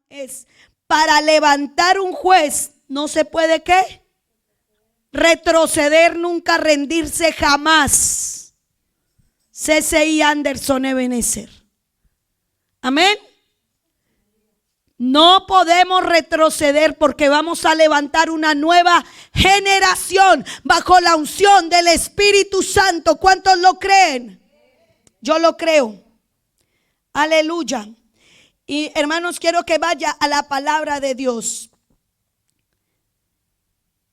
es: para levantar un juez no se puede ¿qué? Retroceder nunca, rendirse jamás. C.C.I. Anderson Ebenezer. Amén. No podemos retroceder porque vamos a levantar una nueva generación bajo la unción del Espíritu Santo. ¿Cuántos lo creen? Yo lo creo. Aleluya. Y hermanos, quiero que vaya a la palabra de Dios.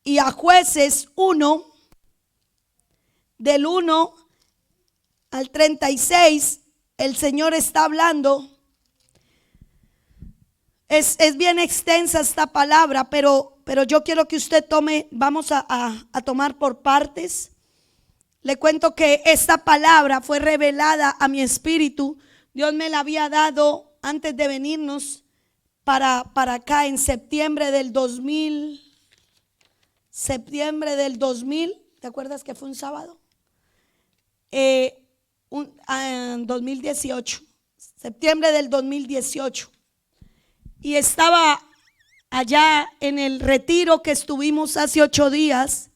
Y a Jueces 1, del 1 al 36, el Señor está hablando. Es bien extensa esta palabra, pero yo quiero que usted tome, vamos a tomar por partes. Le cuento que esta palabra fue revelada a mi espíritu. Dios me la había dado antes de venirnos para acá en septiembre del 2000. ¿Te acuerdas que fue un sábado? 2018, septiembre del 2018. Y estaba allá en el retiro que estuvimos hace 8 días.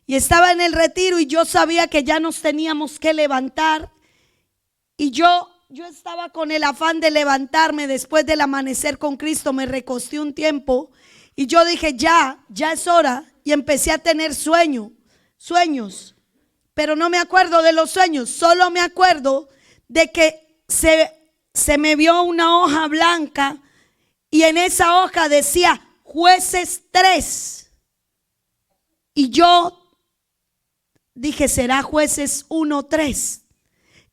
Y estaba en el retiro y yo sabía que ya nos teníamos que levantar. Y yo estaba con el afán de levantarme después del amanecer con Cristo. Me recosté un tiempo y yo dije ya es hora. Y empecé a tener sueños. Pero no me acuerdo de los sueños. Solo me acuerdo de que se me vio una hoja blanca. Y en esa hoja decía Jueces 3. Y yo dije, será Jueces 1:3.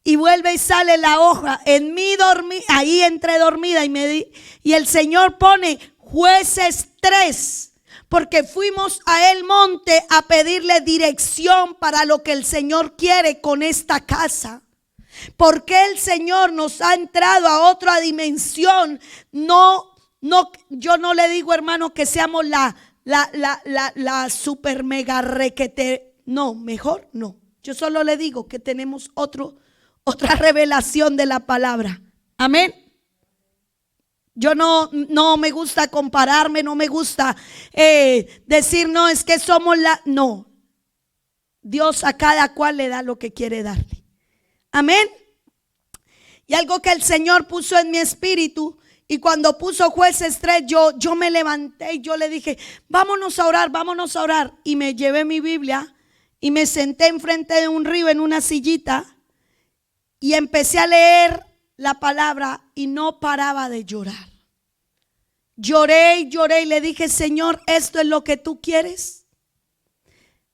Y vuelve y sale la hoja en mi ahí entre dormida y el Señor pone Jueces 3. Porque fuimos a el monte a pedirle dirección para lo que el Señor quiere con esta casa. Porque el Señor nos ha entrado a otra dimensión. Yo no le digo, hermano, que seamos la super mega requete. No, mejor no. Yo solo le digo que tenemos otra revelación de la palabra. Amén. Yo no me gusta compararme, no me gusta decir, no, es que somos no. Dios a cada cual le da lo que quiere darle. Amén. Y algo que el Señor puso en mi espíritu, y cuando puso Jueces 3, yo me levanté y yo le dije, vámonos a orar. Y me llevé mi Biblia y me senté enfrente de un río en una sillita y empecé a leer la palabra y no paraba de llorar. Lloré y le dije, Señor, ¿esto es lo que tú quieres?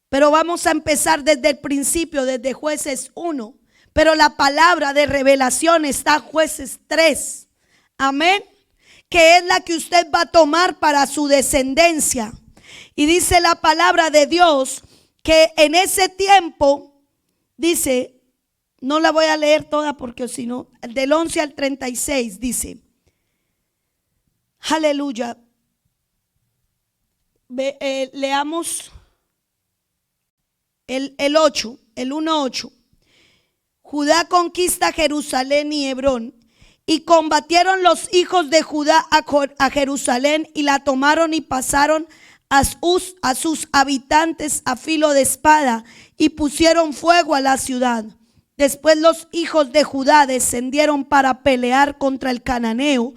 Pero vamos a empezar desde el principio, desde Jueces 1. Pero la palabra de revelación está en Jueces 3. Amén. Que es la que usted va a tomar para su descendencia. Y dice la palabra de Dios que en ese tiempo, dice, no la voy a leer toda porque si no, del 11 al 36 dice, aleluya. Leamos el 8, el 1:8. Judá conquista Jerusalén y Hebrón. Y combatieron los hijos de Judá a Jerusalén y la tomaron y pasaron a sus habitantes a filo de espada y pusieron fuego a la ciudad. Después los hijos de Judá descendieron para pelear contra el cananeo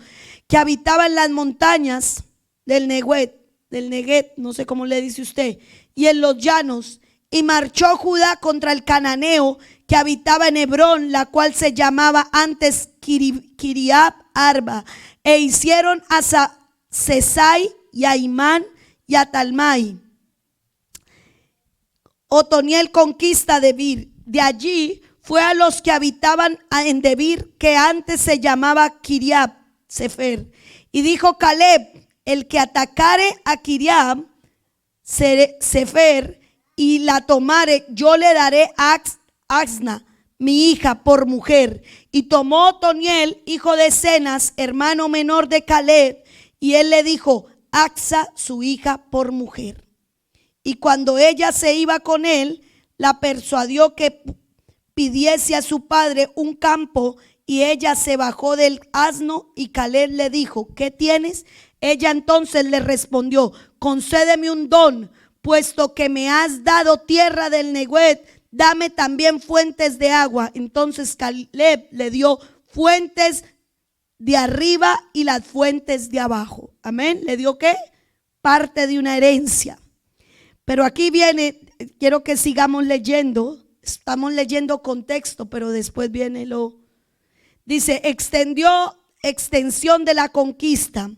que habitaba en las montañas del Neguet, no sé cómo le dice usted, y en los llanos. Y marchó Judá contra el cananeo que habitaba en Hebrón, la cual se llamaba antes Kiriat Arba, e hicieron a Sesai y a Imán y a Talmai. Otoniel conquista Debir. De allí fue a los que habitaban en Debir, que antes se llamaba Kiriat Sefer. Y dijo Caleb, el que atacare a Kiriat Sefer y la tomare, yo le daré a Axna, mi hija, por mujer. Y tomó Otoniel, hijo de Cenas, hermano menor de Caleb, y él le dijo, Axa, su hija, por mujer. Y cuando ella se iba con él, la persuadió que pidiese a su padre un campo y ella se bajó del asno y Caleb le dijo: ¿qué tienes? Ella entonces le respondió: concédeme un don, puesto que me has dado tierra del Neguev, dame también fuentes de agua. Entonces Caleb le dio fuentes de arriba y las fuentes de abajo. Amén. ¿Le dio qué? Parte de una herencia. Pero aquí viene, quiero que sigamos leyendo. Estamos leyendo contexto, pero después viene dice, extensión de la conquista.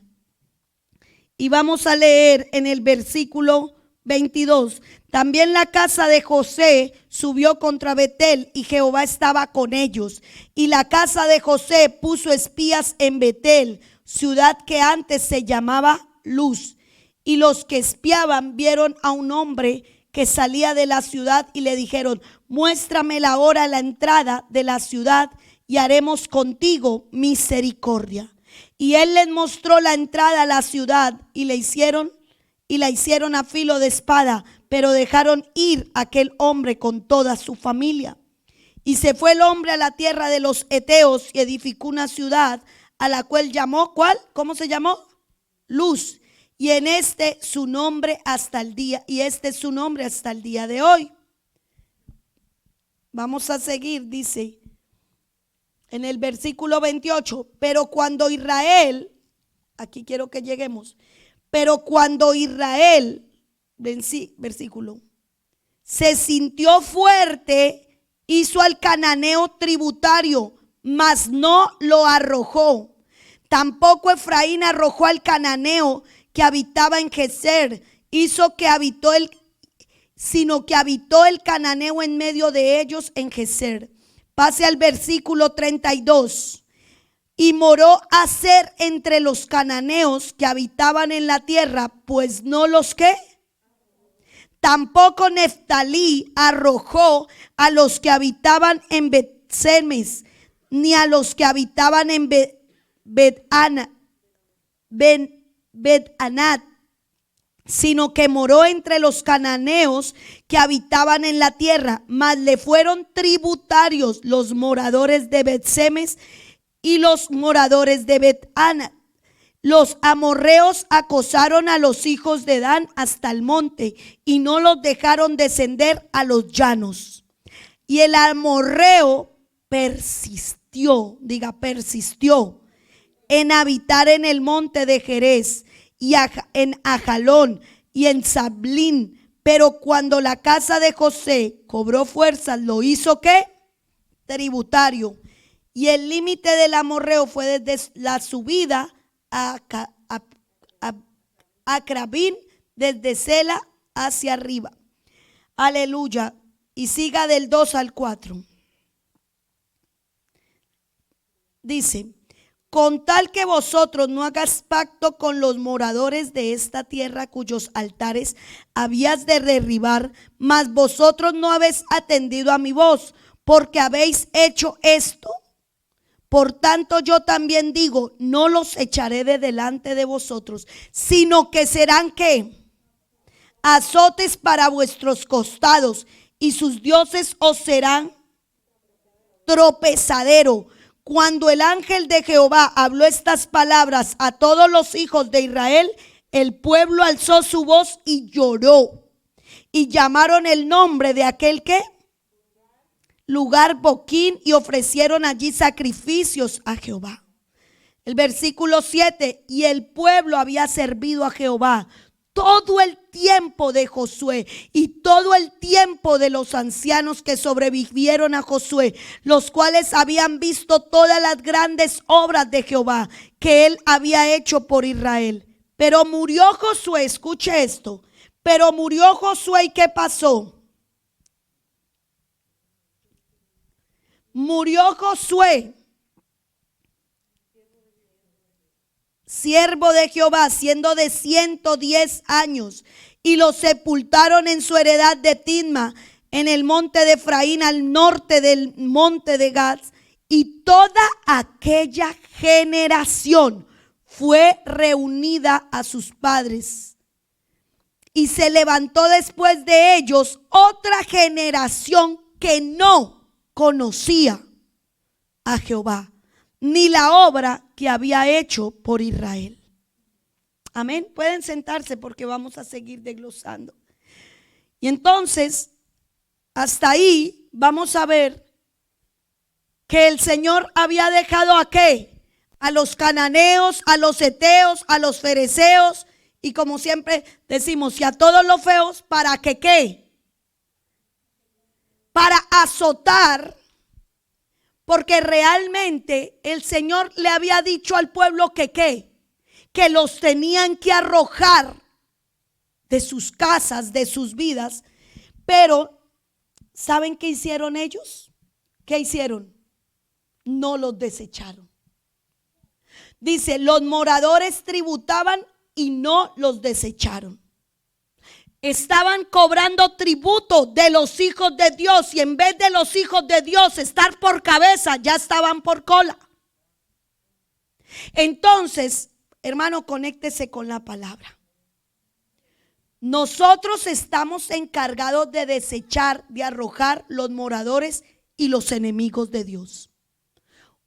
Y vamos a leer en el versículo 22. También la casa de José subió contra Betel y Jehová estaba con ellos. Y la casa de José puso espías en Betel, ciudad que antes se llamaba Luz. Y los que espiaban vieron a un hombre que salía de la ciudad y le dijeron: muéstrame la hora, la entrada de la ciudad, y haremos contigo misericordia. Y él les mostró la entrada a la ciudad y la hicieron a filo de espada, pero dejaron ir a aquel hombre con toda su familia. Y se fue el hombre a la tierra de los heteos y edificó una ciudad a la cual llamó, ¿cuál? ¿Cómo se llamó? Luz. Y este es su nombre hasta el día de hoy. Vamos a seguir, dice en el versículo 28, pero cuando Israel, aquí quiero que lleguemos, pero cuando Israel, versículo, se sintió fuerte, hizo al cananeo tributario, mas no lo arrojó. Tampoco Efraín arrojó al cananeo que habitaba en Geser, sino que habitó el cananeo en medio de ellos en Geser. Pase al versículo 32. Y moró Aser entre los cananeos que habitaban en la tierra, pues no los que. Tampoco Neftalí arrojó a los que habitaban en Bet-Semes, ni a los que habitaban en Bet-Anat, sino que moró entre los cananeos que habitaban en la tierra, mas le fueron tributarios los moradores de Bet-Semes y los moradores de Bet-Anat. Los amorreos acosaron a los hijos de Dan hasta el monte y no los dejaron descender a los llanos. Y el amorreo persistió en habitar en el monte de Jerez y en Ajalón y en Sablín. Pero cuando la casa de José cobró fuerzas, lo hizo ¿qué? Tributario. Y el límite del amorreo fue desde la subida a Acrabín, desde Sela hacia arriba. Aleluya. Y siga del 2 al 4. Dice: con tal que vosotros no hagáis pacto con los moradores de esta tierra cuyos altares habías de derribar, mas vosotros no habéis atendido a mi voz, porque habéis hecho esto. Por tanto yo también digo: no los echaré de delante de vosotros, sino que serán ¿qué? Azotes para vuestros costados, y sus dioses os serán tropezadero. Cuando el ángel de Jehová habló estas palabras a todos los hijos de Israel, el pueblo alzó su voz y lloró. Y llamaron el nombre de aquel ¿qué? Lugar Boquín, y ofrecieron allí sacrificios a Jehová. El versículo 7: y el pueblo había servido a Jehová todo el tiempo de Josué y todo el tiempo de los ancianos que sobrevivieron a Josué, los cuales habían visto todas las grandes obras de Jehová que él había hecho por Israel. Pero murió Josué, escuche esto, pero murió Josué, ¿y qué pasó? Murió Josué, siervo de Jehová, siendo de 110 años, y lo sepultaron en su heredad de Timna, en el monte de Efraín, al norte del monte de Gad. Y toda aquella generación fue reunida a sus padres. Y se levantó después de ellos otra generación que no conocía a Jehová. ni la obra que había hecho por Israel. Amén. Pueden sentarse porque vamos a seguir desglosando. Y entonces, hasta ahí vamos a ver que el Señor había dejado ¿a qué? A los cananeos, a los heteos, a los fereceos, y como siempre decimos, y a todos los feos, ¿para que qué? Para azotar, porque realmente el Señor le había dicho al pueblo que ¿qué? Que los tenían que arrojar de sus casas, de sus vidas. Pero ¿saben qué hicieron ellos? ¿Qué hicieron? No los desecharon. Dice, los moradores tributaban y no los desecharon. Estaban cobrando tributo de los hijos de Dios, y en vez de los hijos de Dios estar por cabeza, ya estaban por cola. Entonces, hermano, conéctese con la palabra. Nosotros estamos encargados de desechar, de arrojar los moradores y los enemigos de Dios.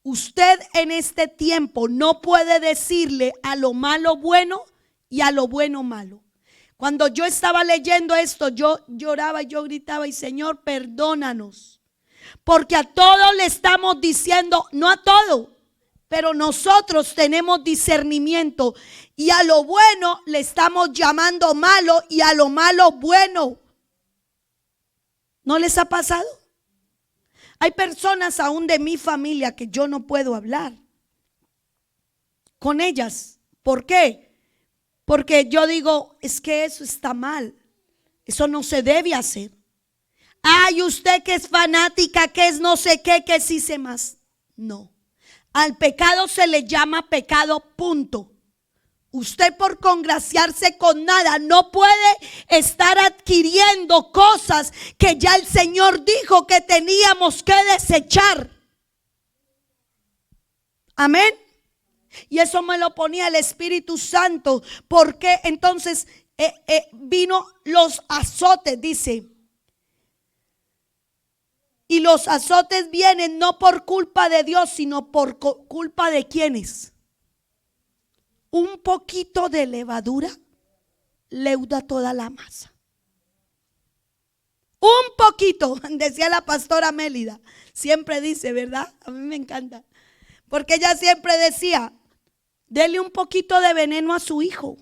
Usted en este tiempo no puede decirle a lo malo bueno y a lo bueno malo. Cuando yo estaba leyendo esto, yo lloraba y yo gritaba, y Señor, perdónanos, porque a todos le estamos diciendo, no a todo, pero nosotros tenemos discernimiento, y a lo bueno le estamos llamando malo y a lo malo bueno. ¿No les ha pasado? Hay personas aún de mi familia que yo no puedo hablar con ellas. ¿Por qué? Porque yo digo, es que eso está mal, eso no se debe hacer. Ay, usted que es fanática, que es no sé qué, que sí sé más. No, al pecado se le llama pecado, punto. Usted por congraciarse con nada no puede estar adquiriendo cosas que ya el Señor dijo que teníamos que desechar. Amén. Y eso me lo ponía el Espíritu Santo, porque entonces vino los azotes, dice. Y los azotes vienen no por culpa de Dios, sino por culpa de ¿quiénes? Un poquito de levadura leuda toda la masa. Un poquito, decía la pastora Mélida. Siempre dice, ¿verdad? A mí me encanta. Porque ella siempre decía, dele un poquito de veneno a su hijo.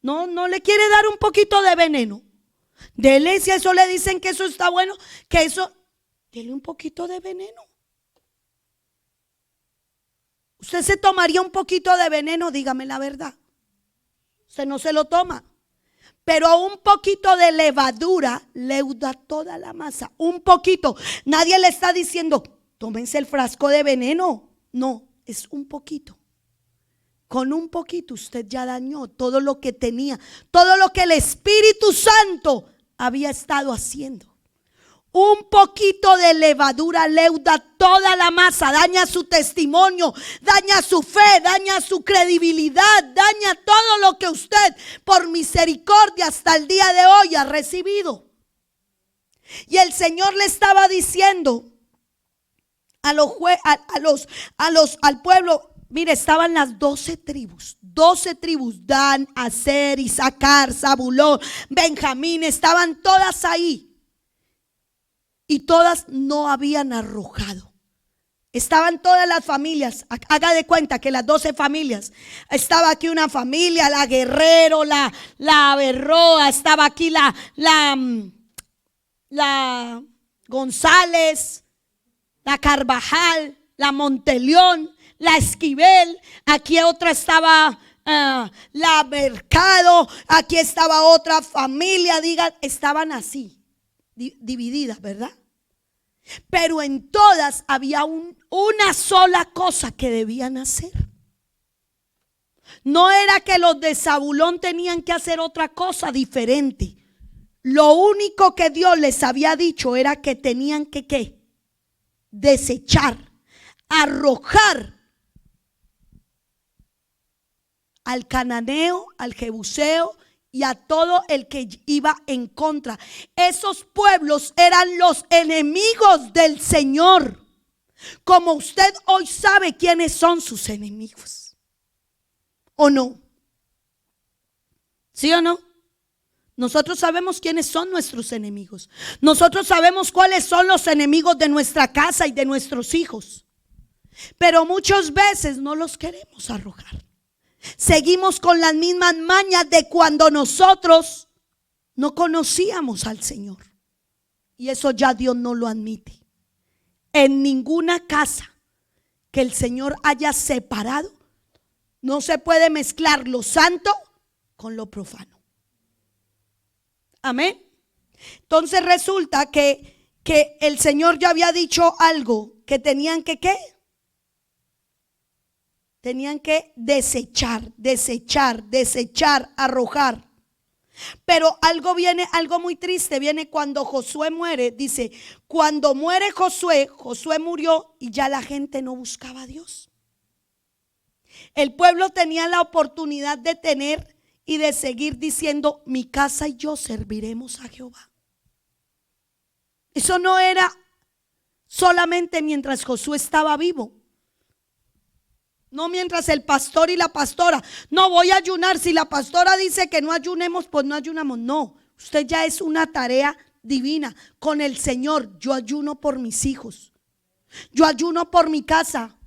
No le quiere dar un poquito de veneno. Dele, si a eso le dicen que eso está bueno, que eso, dele un poquito de veneno. ¿Usted se tomaría un poquito de veneno? Dígame la verdad. Usted no se lo toma. Pero un poquito de levadura leuda toda la masa. Un poquito. Nadie le está diciendo, tómense el frasco de veneno. No, es un poquito. Con un poquito usted ya dañó todo lo que tenía, todo lo que el Espíritu Santo había estado haciendo. Un poquito de levadura leuda toda la masa, daña su testimonio, daña su fe, daña su credibilidad, daña todo lo que usted por misericordia hasta el día de hoy ha recibido. Y el Señor le estaba diciendo al pueblo, mire, estaban las 12 tribus, Dan, Aser, Isaacar, Zabulón, Benjamín, estaban todas ahí. Y todas no habían arrojado. Estaban todas las familias. Haga de cuenta que las 12 familias. Estaba aquí una familia, la Guerrero, la Berroa. Estaba aquí la González, la Carvajal, la Monteleón, la Esquivel. Aquí otra estaba la Mercado. Aquí estaba otra familia. Digan, estaban así, divididas, ¿verdad? Pero en todas había una sola cosa que debían hacer. No era que los de Zabulón tenían que hacer otra cosa diferente. Lo único que Dios les había dicho era que tenían que ¿qué? Desechar, arrojar al cananeo, al jebuseo y a todo el que iba en contra. Esos pueblos eran los enemigos del Señor. como usted hoy sabe quiénes son sus enemigos. ¿O no? ¿Sí o no? Nosotros sabemos quiénes son nuestros enemigos. Nosotros sabemos cuáles son los enemigos de nuestra casa y de nuestros hijos. Pero muchas veces no los queremos arrojar. Seguimos con las mismas mañas de cuando nosotros no conocíamos al Señor. Y eso ya Dios no lo admite. En ninguna casa que el Señor haya separado, no se puede mezclar lo santo con lo profano. Amén. Entonces resulta que el Señor ya había dicho algo, que tenían que ¿qué? Tenían que desechar, arrojar. Pero algo muy triste viene cuando Josué muere. Dice, cuando muere Josué murió y ya la gente no buscaba a Dios. El pueblo tenía la oportunidad de tener y de seguir diciendo, mi casa y yo serviremos a Jehová. Eso no era solamente mientras Josué estaba vivo. No mientras el pastor y la pastora, no voy a ayunar. Si la pastora dice que no ayunemos, pues no ayunamos. No, usted ya es una tarea divina con el Señor. Yo ayuno por mis hijos, yo ayuno por mi casa,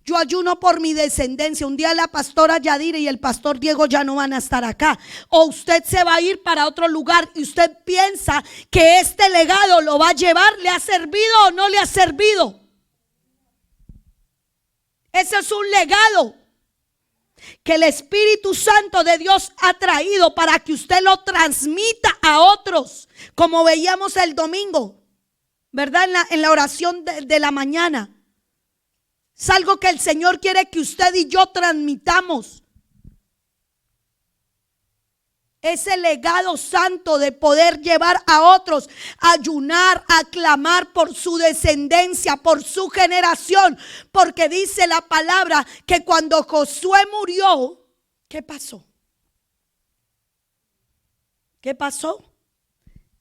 yo ayuno por mi descendencia. Un día la pastora Yadira y el pastor Diego ya no van a estar acá, o usted se va a ir para otro lugar y usted piensa que este legado lo va a llevar. ¿Le ha servido o no le ha servido? Ese es un legado que el Espíritu Santo de Dios ha traído para que usted lo transmita a otros, como veíamos el domingo, ¿verdad? En la oración de la mañana. Es algo que el Señor quiere que usted y yo transmitamos. Ese legado santo de poder llevar a otros a ayunar, a clamar por su descendencia, por su generación. Porque dice la palabra que cuando Josué murió, ¿qué pasó? ¿Qué pasó?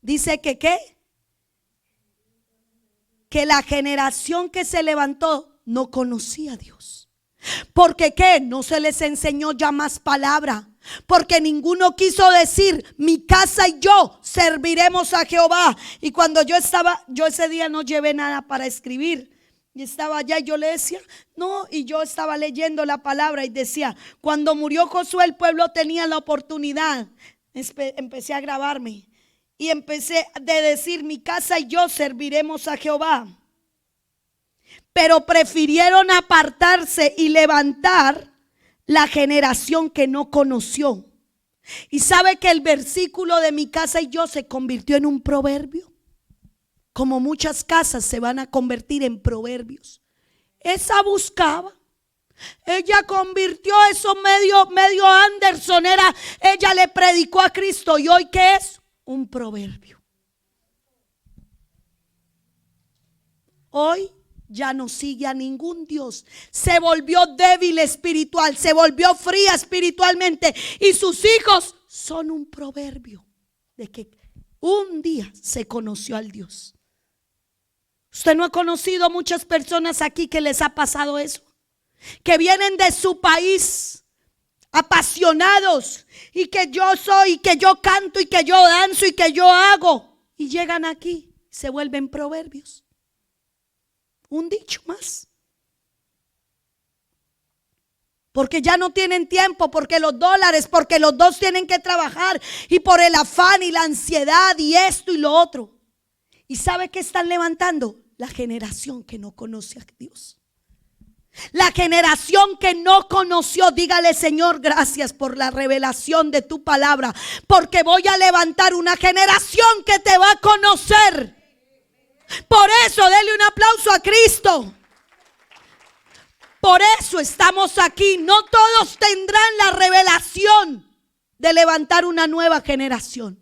Dice que ¿qué? Que la generación que se levantó no conocía a Dios. Porque ¿qué? No se les enseñó ya más palabra. Porque ninguno quiso decir, mi casa y yo serviremos a Jehová. Y cuando yo ese día no llevé nada para escribir. Y estaba allá y yo le decía, no, y yo estaba leyendo la palabra y decía, cuando murió Josué el pueblo tenía la oportunidad. Empecé a grabarme y empecé a decir, mi casa y yo serviremos a Jehová. Pero prefirieron apartarse y levantar la generación que no conoció. Y sabe que el versículo de mi casa y yo se convirtió en un proverbio, como muchas casas se van a convertir en proverbios. Esa buscaba, ella convirtió eso medio Anderson, ella le predicó a Cristo. Y hoy ¿qué es? Un proverbio. Hoy ya no sigue a ningún Dios. Se volvió débil espiritual, se volvió fría espiritualmente. Y sus hijos son un proverbio de que un día se conoció al Dios. Usted no ha conocido muchas personas aquí que les ha pasado eso, que vienen de su país apasionados y que yo soy, y que yo canto, y que yo danzo, y que yo hago, y llegan aquí, se vuelven proverbios. Un dicho más. Porque ya no tienen tiempo, porque los dólares, porque los dos tienen que trabajar, y por el afán y la ansiedad y esto y lo otro. ¿Y sabe qué están levantando? La generación que no conoce a Dios. La generación que no conoció. Dígale, Señor, gracias por la revelación de tu palabra, porque voy a levantar una generación que te va a conocer. Por eso dele un aplauso a Cristo. Por eso estamos aquí. No todos tendrán la revelación de levantar una nueva generación.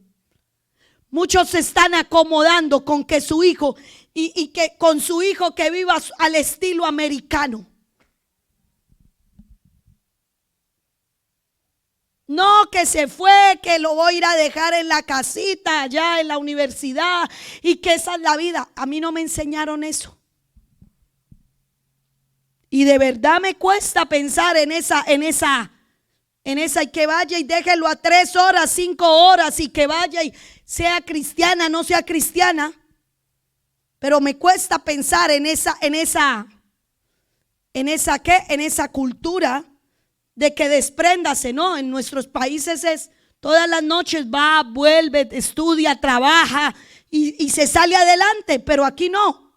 Muchos se están acomodando con que su hijo y que con su hijo que viva al estilo americano. No, que se fue, que lo voy a ir a dejar en la casita allá en la universidad y que esa es la vida. A mí no me enseñaron eso. Y de verdad me cuesta pensar en esa, y que vaya y déjelo a 3 horas, 5 horas, y que vaya y sea cristiana, no sea cristiana. Pero me cuesta pensar en esa cultura de que despréndase, ¿no? En nuestros países es todas las noches va, vuelve, estudia, trabaja y se sale adelante, pero aquí no.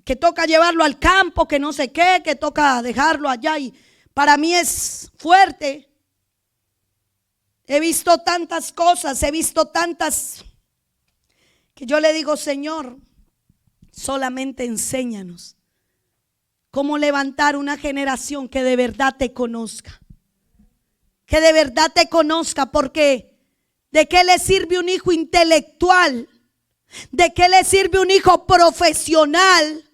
Que toca llevarlo al campo, que no sé qué, que toca dejarlo allá, y para mí es fuerte. He visto tantas cosas, que yo le digo, Señor, solamente enséñanos cómo levantar una generación que de verdad te conozca. Que de verdad te conozca, porque ¿de qué le sirve un hijo intelectual? ¿De qué le sirve un hijo profesional?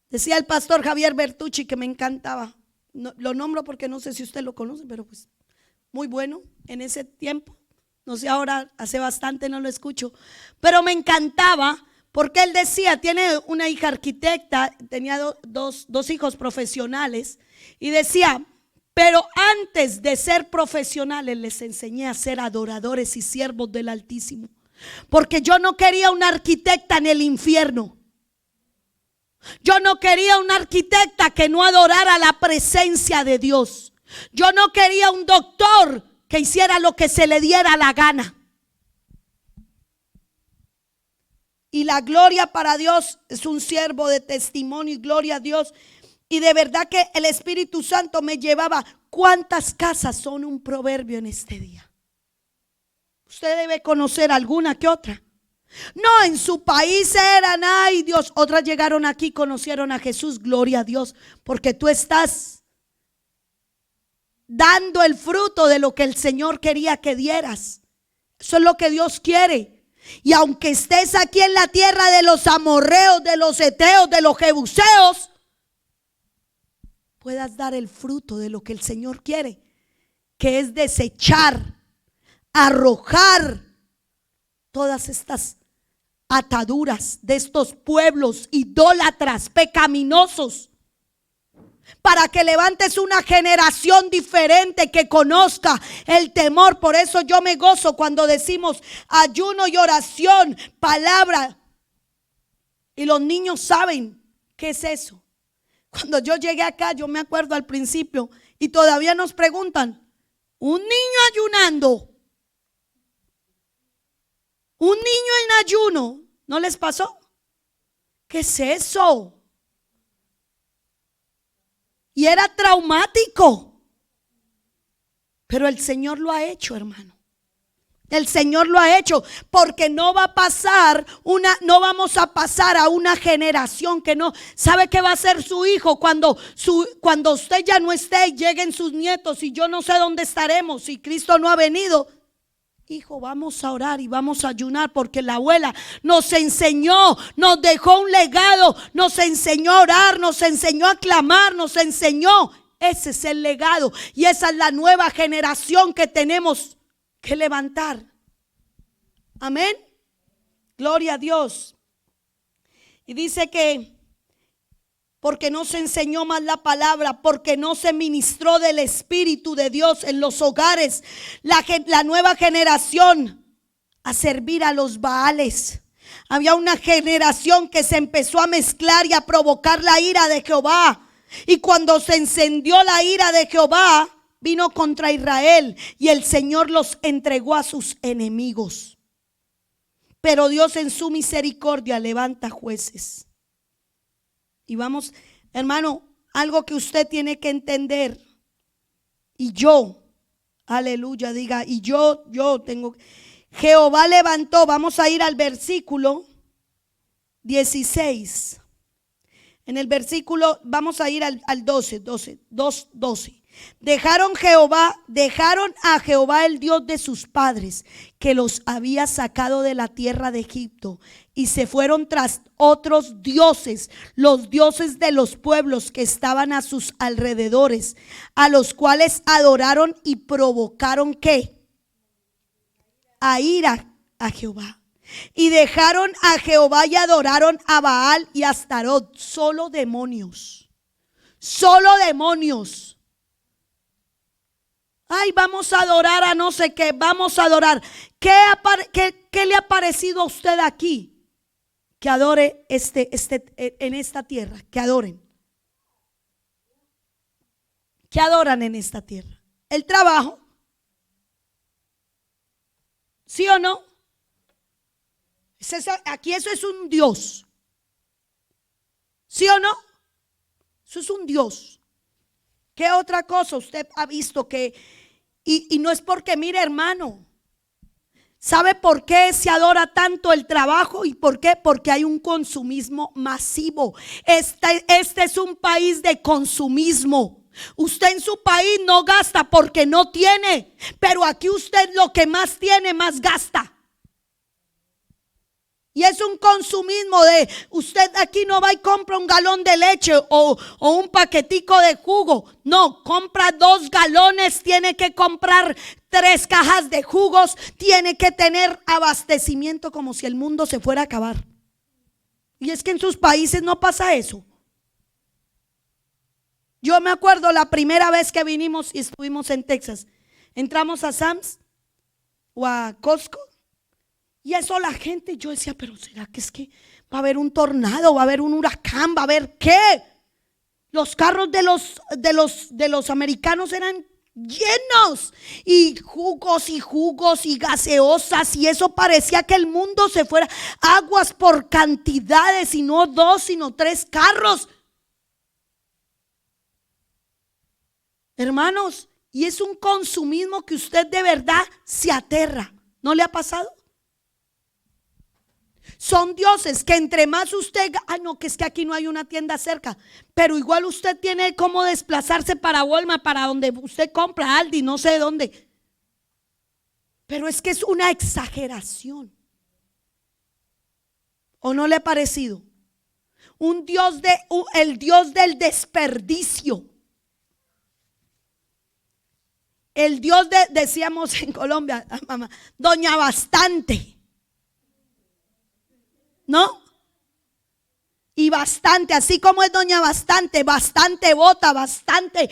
Decía el pastor Javier Bertucci, que me encantaba. No, lo nombro porque no sé si usted lo conoce, pero pues muy bueno en ese tiempo. No sé, ahora hace bastante no lo escucho, pero me encantaba porque él decía, tiene una hija arquitecta, tenía dos hijos profesionales, y decía, pero antes de ser profesionales les enseñé a ser adoradores y siervos del Altísimo, porque yo no quería una arquitecta en el infierno. Yo no quería una arquitecta que no adorara la presencia de Dios. Yo no quería un doctor que hiciera lo que se le diera la gana. Y la gloria para Dios es un siervo de testimonio, y gloria a Dios. Y de verdad que el Espíritu Santo me llevaba. ¿Cuántas casas son un proverbio en este día? Usted debe conocer alguna que otra. No, en su país eran, ay Dios, otras llegaron aquí, conocieron a Jesús, gloria a Dios, porque tú estás dando el fruto de lo que el Señor quería que dieras. Eso es lo que Dios quiere. Y aunque estés aquí en la tierra de los amorreos, de los heteos, de los jebuseos, puedas dar el fruto de lo que el Señor quiere, que es desechar, arrojar todas estas ataduras de estos pueblos idólatras, pecaminosos, para que levantes una generación diferente que conozca el temor. Por eso yo me gozo cuando decimos ayuno y oración, palabra, y los niños saben qué es eso. Cuando yo llegué acá, yo me acuerdo al principio, y todavía nos preguntan, un niño ayunando, un niño en ayuno, ¿no les pasó? ¿Qué es eso? Y era traumático, pero el Señor lo ha hecho, hermano. El Señor lo ha hecho, porque no vamos a pasar a una generación que no sabe qué va a hacer su hijo cuando usted ya no esté y lleguen sus nietos, y yo no sé dónde estaremos si Cristo no ha venido. Hijo, vamos a orar y vamos a ayunar, porque la abuela nos enseñó, nos dejó un legado, nos enseñó a orar, nos enseñó a clamar, nos enseñó. Ese es el legado, y esa es la nueva generación que tenemos que levantar. Amén. Gloria a Dios. Y dice que porque no se enseñó más la palabra, porque no se ministró del Espíritu de Dios en los hogares, la nueva generación a servir a los Baales. Había una generación que se empezó a mezclar y a provocar la ira de Jehová. Y cuando se encendió la ira de Jehová, vino contra Israel, y el Señor los entregó a sus enemigos. Pero Dios en su misericordia levanta jueces. Y vamos, hermano, algo que usted tiene que entender. Y yo, aleluya, diga, y yo tengo. Jehová levantó, vamos a ir al versículo 16. En el versículo, vamos a ir al 12. Dejaron a Jehová el Dios de sus padres, que los había sacado de la tierra de Egipto, y se fueron tras otros dioses, los dioses de los pueblos que estaban a sus alrededores, a los cuales adoraron y provocaron ¿qué? A ira a Jehová. Y dejaron a Jehová y adoraron a Baal y a Astarot, solo demonios. solo demonios. Ay, vamos a adorar a no sé qué, vamos a adorar. ¿Qué le ha parecido a usted aquí? Que adore en esta tierra, que adoren. ¿Qué adoran en esta tierra? El trabajo. ¿Sí o no? Aquí eso es un Dios. ¿Sí o no? Eso es un Dios. ¿Qué otra cosa usted ha visto que, y no es porque, mire hermano, ¿sabe por qué se adora tanto el trabajo? ¿Y por qué? Porque hay un consumismo masivo. Este es un país de consumismo. Usted en su país no gasta porque no tiene, pero aquí usted lo que más tiene, más gasta. Y es un consumismo de usted aquí no va y compra un galón de leche o un paquetico de jugo. No, compra 2 galones, tiene que comprar 3 cajas de jugos, tiene que tener abastecimiento como si el mundo se fuera a acabar. Y es que en sus países no pasa eso. Yo me acuerdo la primera vez que vinimos y estuvimos en Texas. Entramos a Sam's o a Costco. Y eso la gente, yo decía, pero ¿será que es que va a haber un tornado, va a haber un huracán, va a haber qué? Los carros de los americanos eran llenos y jugos y gaseosas, y eso parecía que el mundo se fuera. Aguas por cantidades, y no 2, sino 3 carros. Hermanos, y es un consumismo que usted de verdad se aterra. ¿No le ha pasado? Son dioses que entre más usted, no, que es que aquí no hay una tienda cerca, pero igual usted tiene cómo desplazarse para Walmart, para donde usted compra, Aldi, no sé dónde. Pero es que es una exageración. ¿O no le ha parecido? El Dios del desperdicio. El Dios decíamos en Colombia, mamá, Doña Bastante. ¿No? Y bastante, así como es Doña Bastante, bastante bota, bastante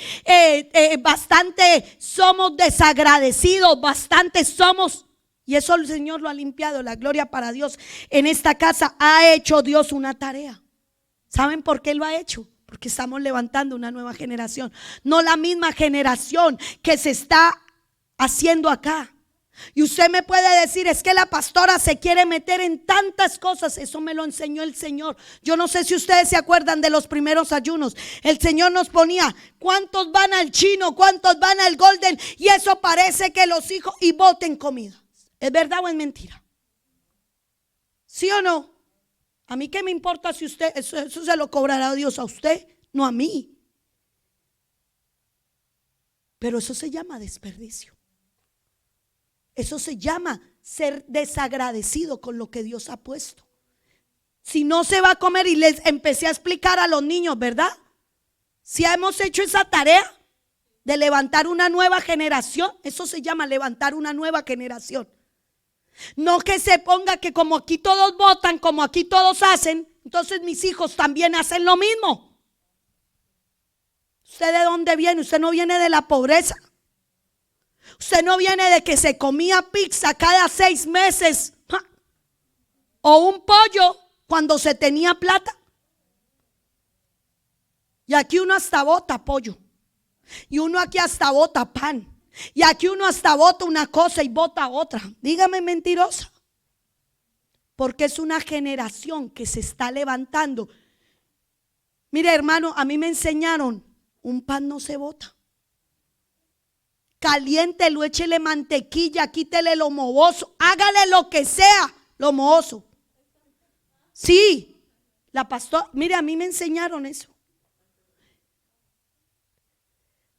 somos desagradecidos, bastante somos. Y eso el Señor lo ha limpiado, la gloria para Dios. En esta casa ha hecho Dios una tarea. ¿Saben por qué lo ha hecho? Porque estamos levantando una nueva generación, no la misma generación que se está haciendo acá. Y usted me puede decir, es que la pastora se quiere meter en tantas cosas. Eso me lo enseñó el Señor. Yo no sé si ustedes se acuerdan de los primeros ayunos. El Señor nos ponía, ¿cuántos van al chino? ¿Cuántos van al golden? Y eso parece que los hijos, y boten comida. ¿Es verdad o es mentira? ¿Sí o no? A mí qué me importa si usted, eso se lo cobrará Dios a usted, no a mí. Pero eso se llama desperdicio. Eso se llama ser desagradecido con lo que Dios ha puesto. Si no se va a comer, y les empecé a explicar a los niños, ¿verdad? Si hemos hecho esa tarea de levantar una nueva generación, eso se llama levantar una nueva generación. No que se ponga que como aquí todos votan, como aquí todos hacen, entonces mis hijos también hacen lo mismo. ¿Usted de dónde viene? Usted no viene de la pobreza. Usted no viene de que se comía pizza cada 6 meses o un pollo cuando se tenía plata. Y aquí uno hasta bota pollo, y uno aquí hasta bota pan, y aquí uno hasta bota una cosa y bota otra. Dígame mentirosa. Porque es una generación que se está levantando. Mire hermano, a mí me enseñaron, un pan no se bota. Caliéntelo, échele mantequilla, quítele lo mohoso, hágale lo que sea, lo mohoso. Sí, la pastora, mire, a mí me enseñaron eso.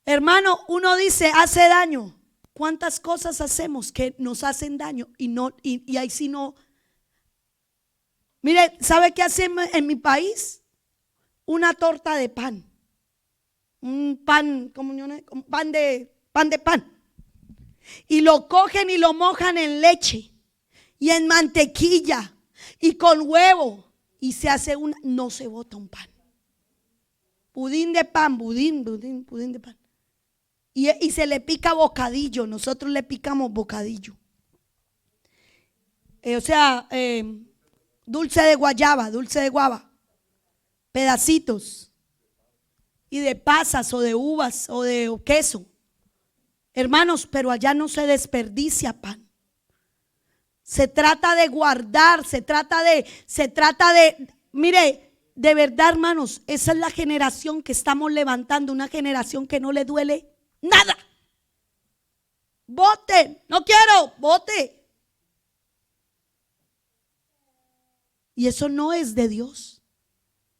Hermano, uno dice, hace daño. ¿Cuántas cosas hacemos que nos hacen daño? Y ahí sí no. Mire, ¿sabe qué hacen en mi país? Una torta de pan. Un pan, pan de pan. Y lo cogen y lo mojan en leche y en mantequilla y con huevo, y se hace no se bota un pan. Pudín de pan, pudín de pan. Y se le pica bocadillo, nosotros le picamos bocadillo. Dulce de guayaba, dulce de guava, pedacitos. Y de pasas o de uvas o de queso. Hermanos, pero allá no se desperdicia pan. Se trata de guardar, se trata de, mire, de verdad, hermanos, esa es la generación que estamos levantando, una generación que no le duele nada. Voten, no quiero, vote. Y eso no es de Dios.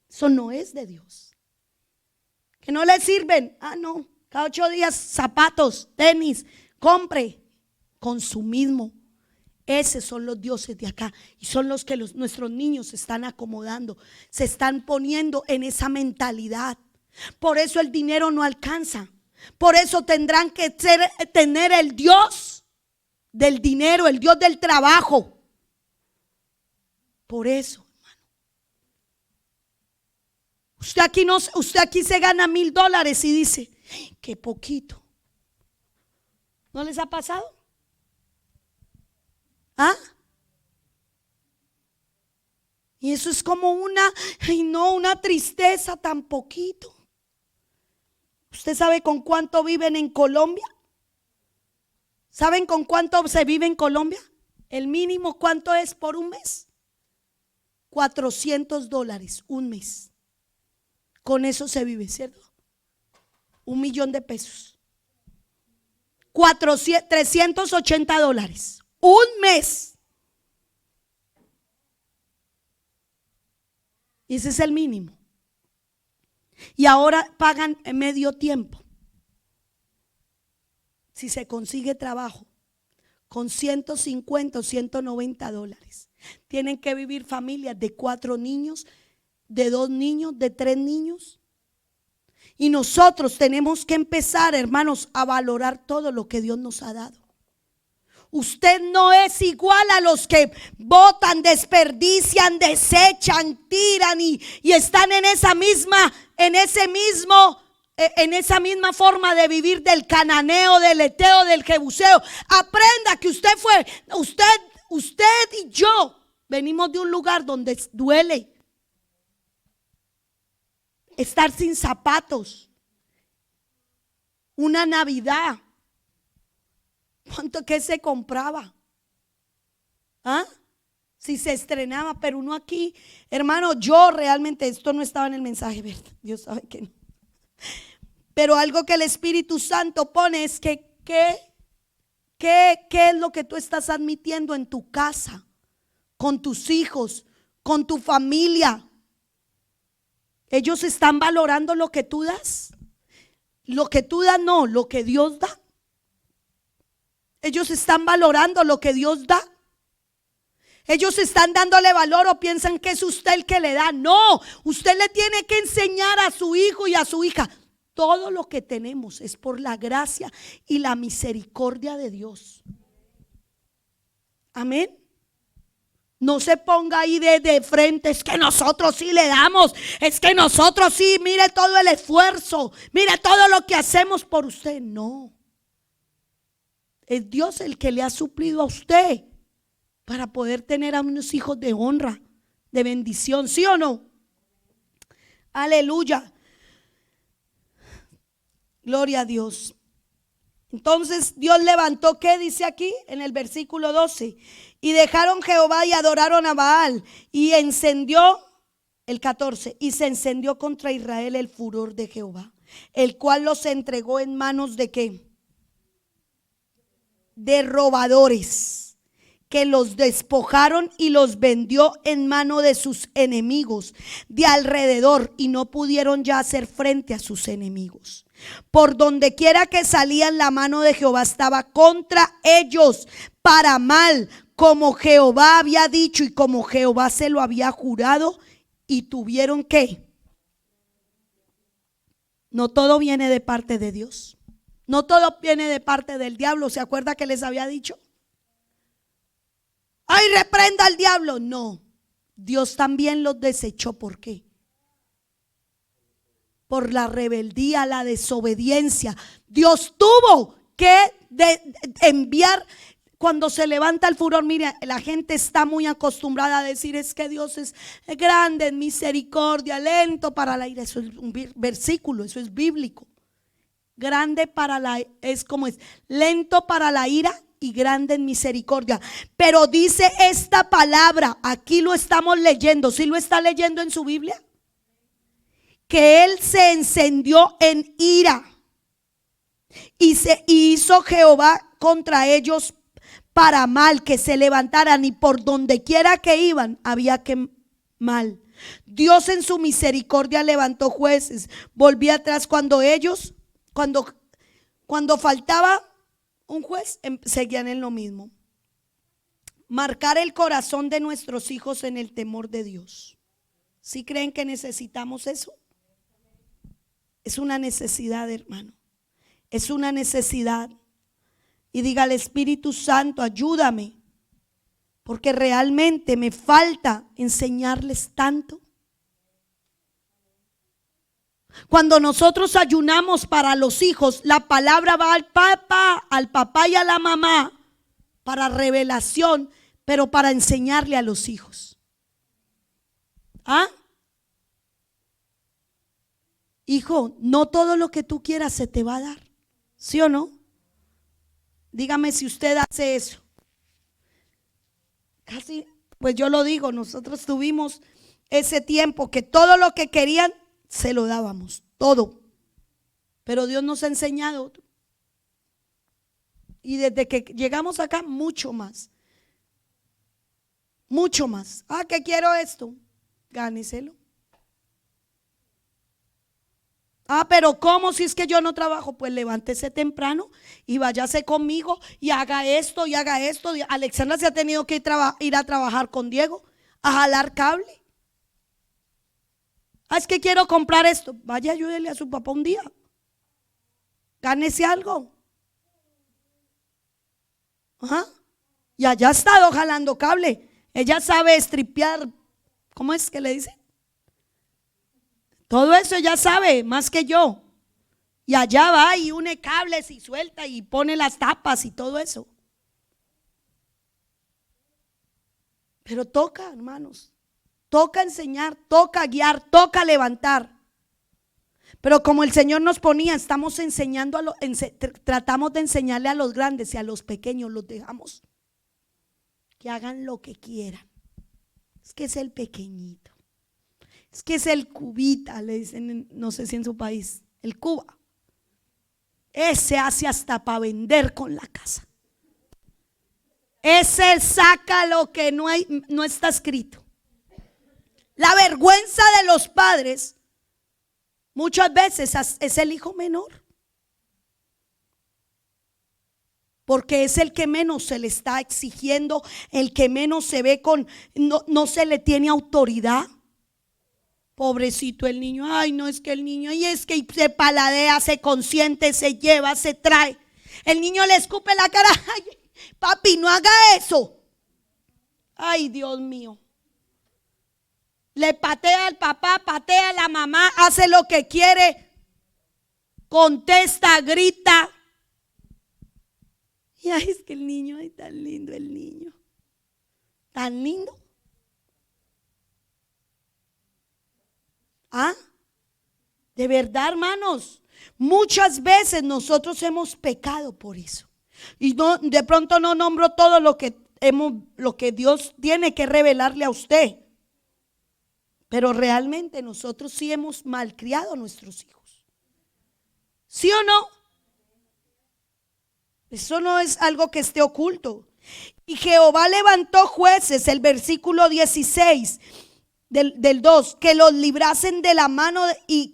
Eso no es de Dios. Que no le sirven. No, cada 8 días zapatos, tenis, compre. Consumismo. Esos son los dioses de acá. Y son los que nuestros niños se están acomodando. Se están poniendo en esa mentalidad. Por eso el dinero no alcanza. Por eso tendrán que tener el Dios del dinero, el Dios del trabajo. Por eso, hermano. Usted aquí se gana $1,000 y dice, qué poquito. ¿No les ha pasado? Y eso es como una tristeza, tan poquito. ¿Usted sabe con cuánto viven en Colombia? ¿Saben con cuánto se vive en Colombia? El mínimo, ¿cuánto es por un mes? $400 un mes. Con eso se vive, ¿cierto? $1,000,000. $380 un mes. Y ese es el mínimo. Y ahora pagan en medio tiempo. Si se consigue trabajo con $150 o $190. Tienen que vivir familias de 4 niños, de 2 niños, de 3 niños. Y nosotros tenemos que empezar, hermanos, a valorar todo lo que Dios nos ha dado. Usted no es igual a los que botan, desperdician, desechan, tiran y están en esa misma forma de vivir del cananeo, del eteo, del jebuseo. Aprenda que usted y yo venimos de un lugar donde duele estar sin zapatos. Una Navidad, ¿cuánto que se compraba? Si se estrenaba, pero uno aquí, hermano, yo realmente, esto no estaba en el mensaje, ¿verdad? Dios sabe que no. Pero algo que el Espíritu Santo pone es que ¿qué es lo que tú estás admitiendo en tu casa, con tus hijos, con tu familia? ¿Ellos están valorando lo que tú das? Lo que tú das no, lo que Dios da. Ellos están valorando lo que Dios da. Ellos están dándole valor o piensan que es usted el que le da. No, usted le tiene que enseñar a su hijo y a su hija. Todo lo que tenemos es por la gracia y la misericordia de Dios. Amén. No se ponga ahí de frente, es que nosotros sí le damos, es que nosotros sí, mire todo el esfuerzo, mire todo lo que hacemos por usted. No. Es Dios el que le ha suplido a usted para poder tener a unos hijos de honra, de bendición, ¿sí o no? Aleluya. Gloria a Dios. Entonces Dios levantó, ¿qué dice aquí en el versículo 12? Y dejaron Jehová y adoraron a Baal. Y encendió, el 14, y se encendió contra Israel el furor de Jehová, el cual los entregó en manos de ¿qué? De robadores, que los despojaron y los vendió en mano de sus enemigos de alrededor, y no pudieron ya hacer frente a sus enemigos. Por donde quiera que salían, la mano de Jehová estaba contra ellos para mal, como Jehová había dicho y como Jehová se lo había jurado. Y tuvieron que, no todo viene de parte de Dios, no todo viene de parte del diablo. ¿Se acuerda que les había dicho? ¡Ay, reprenda al diablo! No, Dios también los desechó. ¿Por qué? por la rebeldía, la desobediencia. Dios tuvo que enviar. Cuando se levanta el furor, mire, la gente está muy acostumbrada a decir: es que Dios es grande en misericordia, lento para la ira. Eso es un versículo, eso es bíblico. Grande para la, es como es, lento para la ira y grande en misericordia. Pero dice esta palabra, aquí lo estamos leyendo. ¿Sí lo está leyendo en su Biblia? Que él se encendió en ira y hizo Jehová contra ellos para mal, que se levantaran, y por donde quiera que iban había que mal. Dios en su misericordia levantó jueces, volvía atrás cuando faltaba un juez, seguían en lo mismo. Marcar el corazón de nuestros hijos en el temor de Dios. ¿Sí creen que necesitamos eso? Es una necesidad, hermano. Es una necesidad. Y diga al Espíritu Santo: ayúdame, porque realmente me falta enseñarles tanto. Cuando nosotros ayunamos para los hijos, la palabra va al papá y a la mamá para revelación, pero para enseñarle a los hijos. ¿Ah? Hijo, no todo lo que tú quieras se te va a dar, ¿sí o no? Dígame si usted hace eso. Casi, pues yo lo digo, nosotros tuvimos ese tiempo que todo lo que querían se lo dábamos, todo. Pero Dios nos ha enseñado. Y desde que llegamos acá, mucho más. Mucho más. Ah, que quiero esto. Gáneselo. Ah, pero ¿cómo si es que yo no trabajo? Pues levántese temprano y váyase conmigo y haga esto y haga esto. Alexandra se ha tenido que ir a trabajar con Diego, a jalar cable. Ah, es que quiero comprar esto. Vaya, ayúdele a su papá un día. Gánese algo. Ajá. Y allá ha estado jalando cable. Ella sabe estripear. ¿Cómo es que le dice? Todo eso ella sabe más que yo. Y allá va y une cables y suelta y pone las tapas y todo eso. Pero toca, hermanos. Toca enseñar, toca guiar, toca levantar. Pero como el Señor nos ponía, estamos enseñando tratamos de enseñarle a los grandes, y a los pequeños los dejamos que hagan lo que quieran. Es que es el pequeñito. Es que es el cubita, le dicen, no sé si en su país, el Cuba. Ese hace hasta para vender con la casa. Ese saca lo que no está escrito. La vergüenza de los padres muchas veces es el hijo menor, porque es el que menos se le está exigiendo, el que menos se ve no se le tiene autoridad. Pobrecito el niño. Ay, no, es que el niño, y es que se paladea, se consiente, se lleva, se trae. El niño le escupe la cara. Ay, papi, no haga eso. Ay, Dios mío. Le patea al papá, patea a la mamá, hace lo que quiere, contesta, grita. Y ay, es que el niño, ay, tan lindo el niño. Tan lindo. ¿Ah? De verdad, hermanos, muchas veces nosotros hemos pecado por eso. Y no, de pronto no nombro todo lo que Dios tiene que revelarle a usted. Pero realmente nosotros sí hemos malcriado a nuestros hijos. ¿Sí o no? Eso no es algo que esté oculto. Y Jehová levantó jueces, el versículo 16 del 2, que los librasen de la mano y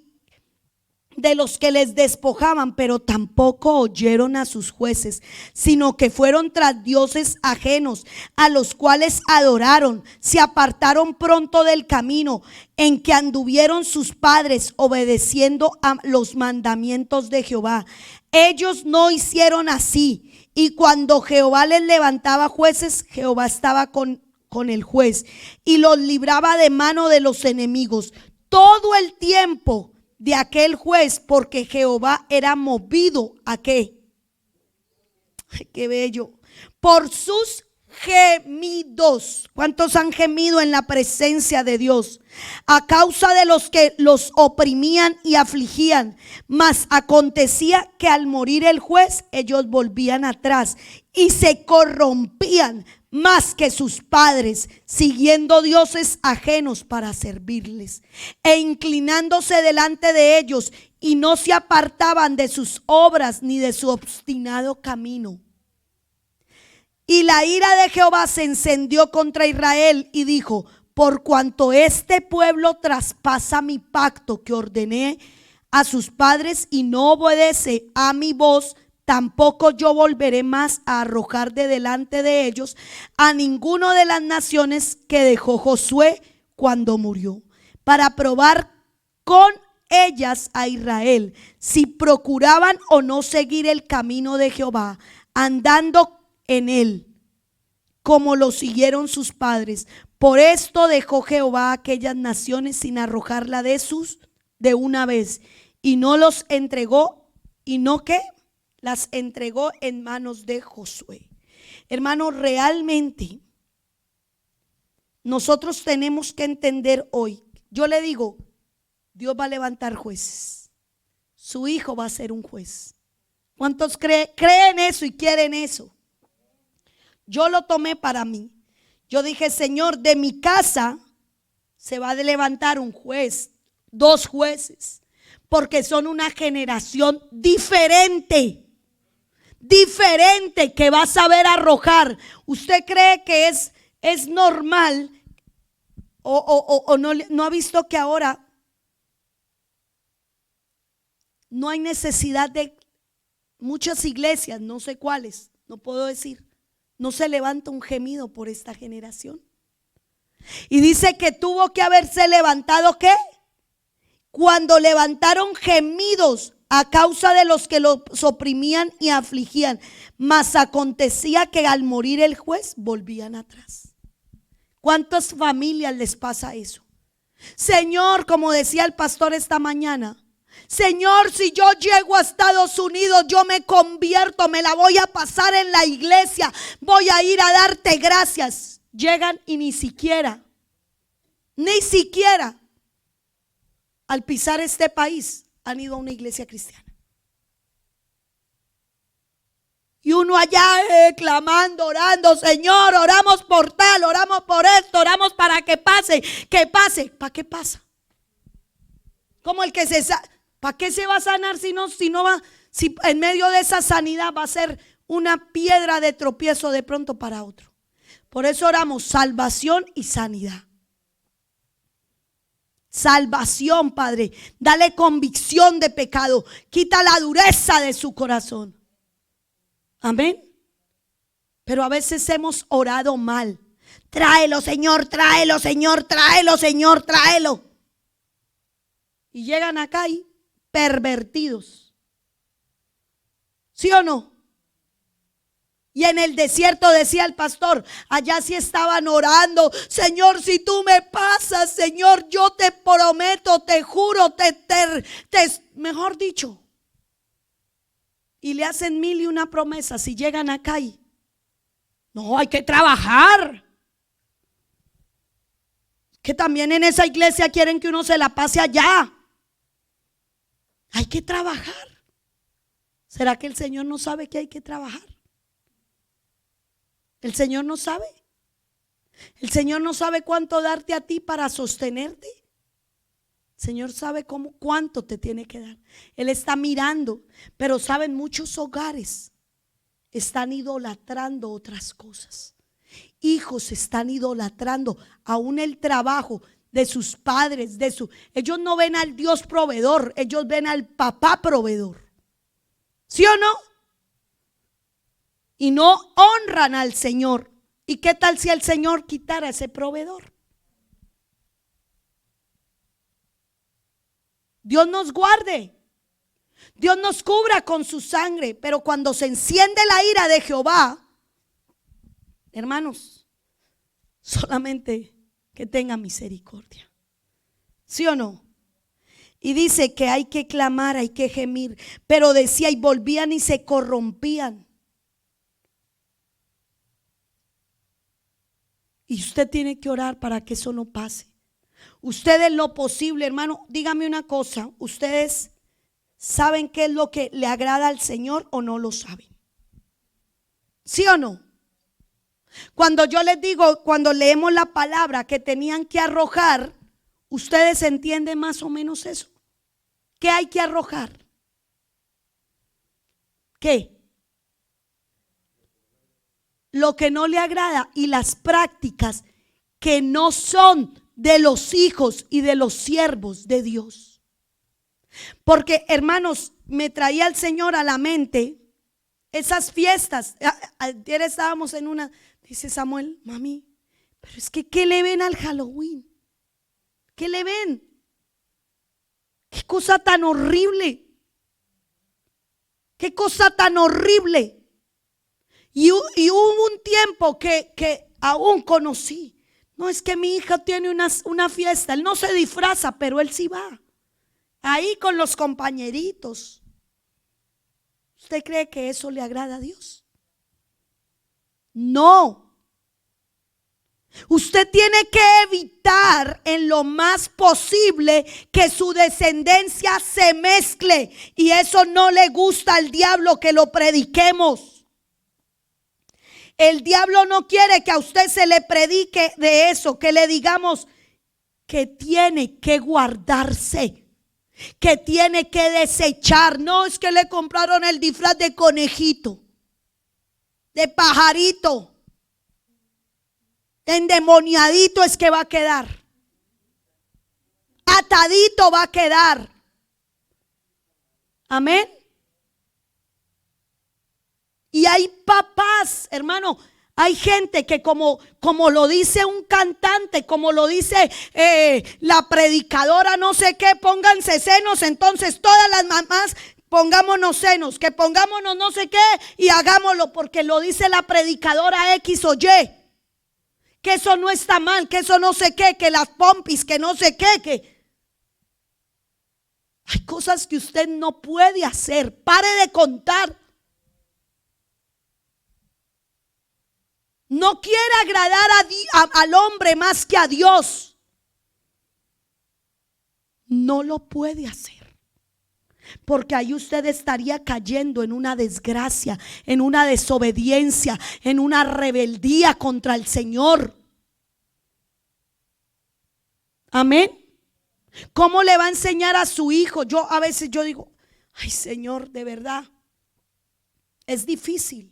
de los que les despojaban, pero tampoco oyeron a sus jueces, sino que fueron tras dioses ajenos, a los cuales adoraron, se apartaron pronto del camino en que anduvieron sus padres, obedeciendo a los mandamientos de Jehová. Ellos no hicieron así, y cuando Jehová les levantaba jueces, Jehová estaba con el juez y los libraba de mano de los enemigos. Todo el tiempo de aquel juez, porque Jehová era movido ¿a qué? Ay, qué bello. Por sus gemidos. ¿Cuántos han gemido en la presencia de Dios? A causa de los que los oprimían y afligían. Mas acontecía que al morir el juez, ellos volvían atrás y se corrompían más que sus padres, siguiendo dioses ajenos para servirles, e inclinándose delante de ellos, y no se apartaban de sus obras ni de su obstinado camino. Y la ira de Jehová se encendió contra Israel y dijo: por cuanto este pueblo traspasa mi pacto que ordené a sus padres y no obedece a mi voz, tampoco yo volveré más a arrojar de delante de ellos a ninguno de las naciones que dejó Josué cuando murió, para probar con ellas a Israel, si procuraban o no seguir el camino de Jehová, andando en él, como lo siguieron sus padres. Por esto dejó Jehová a aquellas naciones sin arrojarla de una vez, y no los entregó, y no que las entregó en manos de Josué. Hermanos, realmente nosotros tenemos que entender hoy. Yo le digo, Dios va a levantar jueces. Su hijo va a ser un juez. ¿Cuántos creen eso y quieren eso? Yo lo tomé para mí. Yo dije: Señor, de mi casa se va a levantar un juez, 2 jueces, porque son una generación diferente que va a saber arrojar. ¿Usted cree que es normal o no ha visto que ahora no hay necesidad de muchas iglesias, no sé cuáles, no puedo decir, no se levanta un gemido por esta generación? Y dice que tuvo que haberse levantado ¿qué? Cuando levantaron gemidos a causa de los que los oprimían y afligían, mas acontecía que al morir el juez volvían atrás. ¿Cuántas familias les pasa eso? Señor, como decía el pastor esta mañana, Señor, si yo llego a Estados Unidos, yo me convierto, me la voy a pasar en la iglesia, voy a ir a darte gracias. Llegan y ni siquiera al pisar este país han ido a una iglesia cristiana. Y uno allá clamando, orando: Señor, oramos por tal, oramos por esto, oramos para que pase, que pase. ¿Para qué pasa? Como el que ¿para qué se va a sanar si en medio de esa sanidad va a ser una piedra de tropiezo de pronto para otro? Por eso oramos salvación y sanidad. Salvación, Padre, dale convicción de pecado, quita la dureza de su corazón. Amén. Pero a veces hemos orado mal. Tráelo, Señor, tráelo, Señor, tráelo, Señor, tráelo. Y llegan acá y pervertidos. ¿Sí o no? Y en el desierto, decía el pastor, allá sí estaban orando: Señor, si tú me pasas, Señor, yo te prometo, te juro, mejor dicho. Y le hacen 1001 promesas y llegan acá y no, hay que trabajar. Que también en esa iglesia quieren que uno se la pase allá. Hay que trabajar. ¿Será que el Señor no sabe que hay que trabajar? El Señor no sabe. El Señor no sabe cuánto darte a ti para sostenerte. El Señor sabe cuánto te tiene que dar. Él está mirando. Pero saben, muchos hogares están idolatrando otras cosas. Hijos están idolatrando aún el trabajo de sus padres, ellos no ven al Dios proveedor, ellos ven al papá proveedor. ¿Sí o no? Y no honran al Señor. ¿Y qué tal si el Señor quitara ese proveedor? Dios nos guarde, Dios nos cubra con su sangre. Pero cuando se enciende la ira de Jehová, hermanos, solamente que tenga misericordia. ¿Sí o no? Y dice que hay que clamar, hay que gemir. Pero decía, y volvían y se corrompían. Y usted tiene que orar para que eso no pase. Ustedes en lo posible, hermano, dígame una cosa. ¿Ustedes saben qué es lo que le agrada al Señor o no lo saben? ¿Sí o no? Cuando yo les digo, cuando leemos la palabra que tenían que arrojar, ¿ustedes entienden más o menos eso? ¿Qué hay que arrojar? ¿Qué? Lo que no le agrada y las prácticas que no son de los hijos y de los siervos de Dios. Porque, hermanos, me traía el Señor a la mente esas fiestas. Ayer estábamos en una, dice Samuel, mami, pero es que ¿qué le ven al Halloween? ¿Qué le ven? ¿Qué cosa tan horrible? ¿Qué cosa tan horrible? Y hubo un tiempo que aún conocí. No, es que mi hija tiene una fiesta. Él no se disfraza, pero él sí va. Ahí con los compañeritos. ¿Usted cree que eso le agrada a Dios? No. Usted tiene que evitar en lo más posible que su descendencia se mezcle. Y eso no le gusta al diablo que lo prediquemos. El diablo no quiere que a usted se le predique de eso, que le digamos que tiene que guardarse, que tiene que desechar. No es que le compraron el disfraz de conejito, de pajarito, endemoniadito es que va a quedar, atadito va a quedar. Amén. Y hay papás, hermano, hay gente que como lo dice un cantante, como lo dice la predicadora no sé qué, pónganse senos, entonces todas las mamás pongámonos senos, que pongámonos no sé qué y hagámoslo porque lo dice la predicadora X o Y. Que eso no está mal, que eso no sé qué, que las pompis, que no sé qué, que hay cosas que usted no puede hacer. Pare de contar. No quiere agradar al hombre más que a Dios. No lo puede hacer. Porque ahí usted estaría cayendo en una desgracia, en una desobediencia, en una rebeldía contra el Señor. Amén. ¿Cómo le va a enseñar a su hijo? A veces digo, ay Señor, de verdad, es difícil.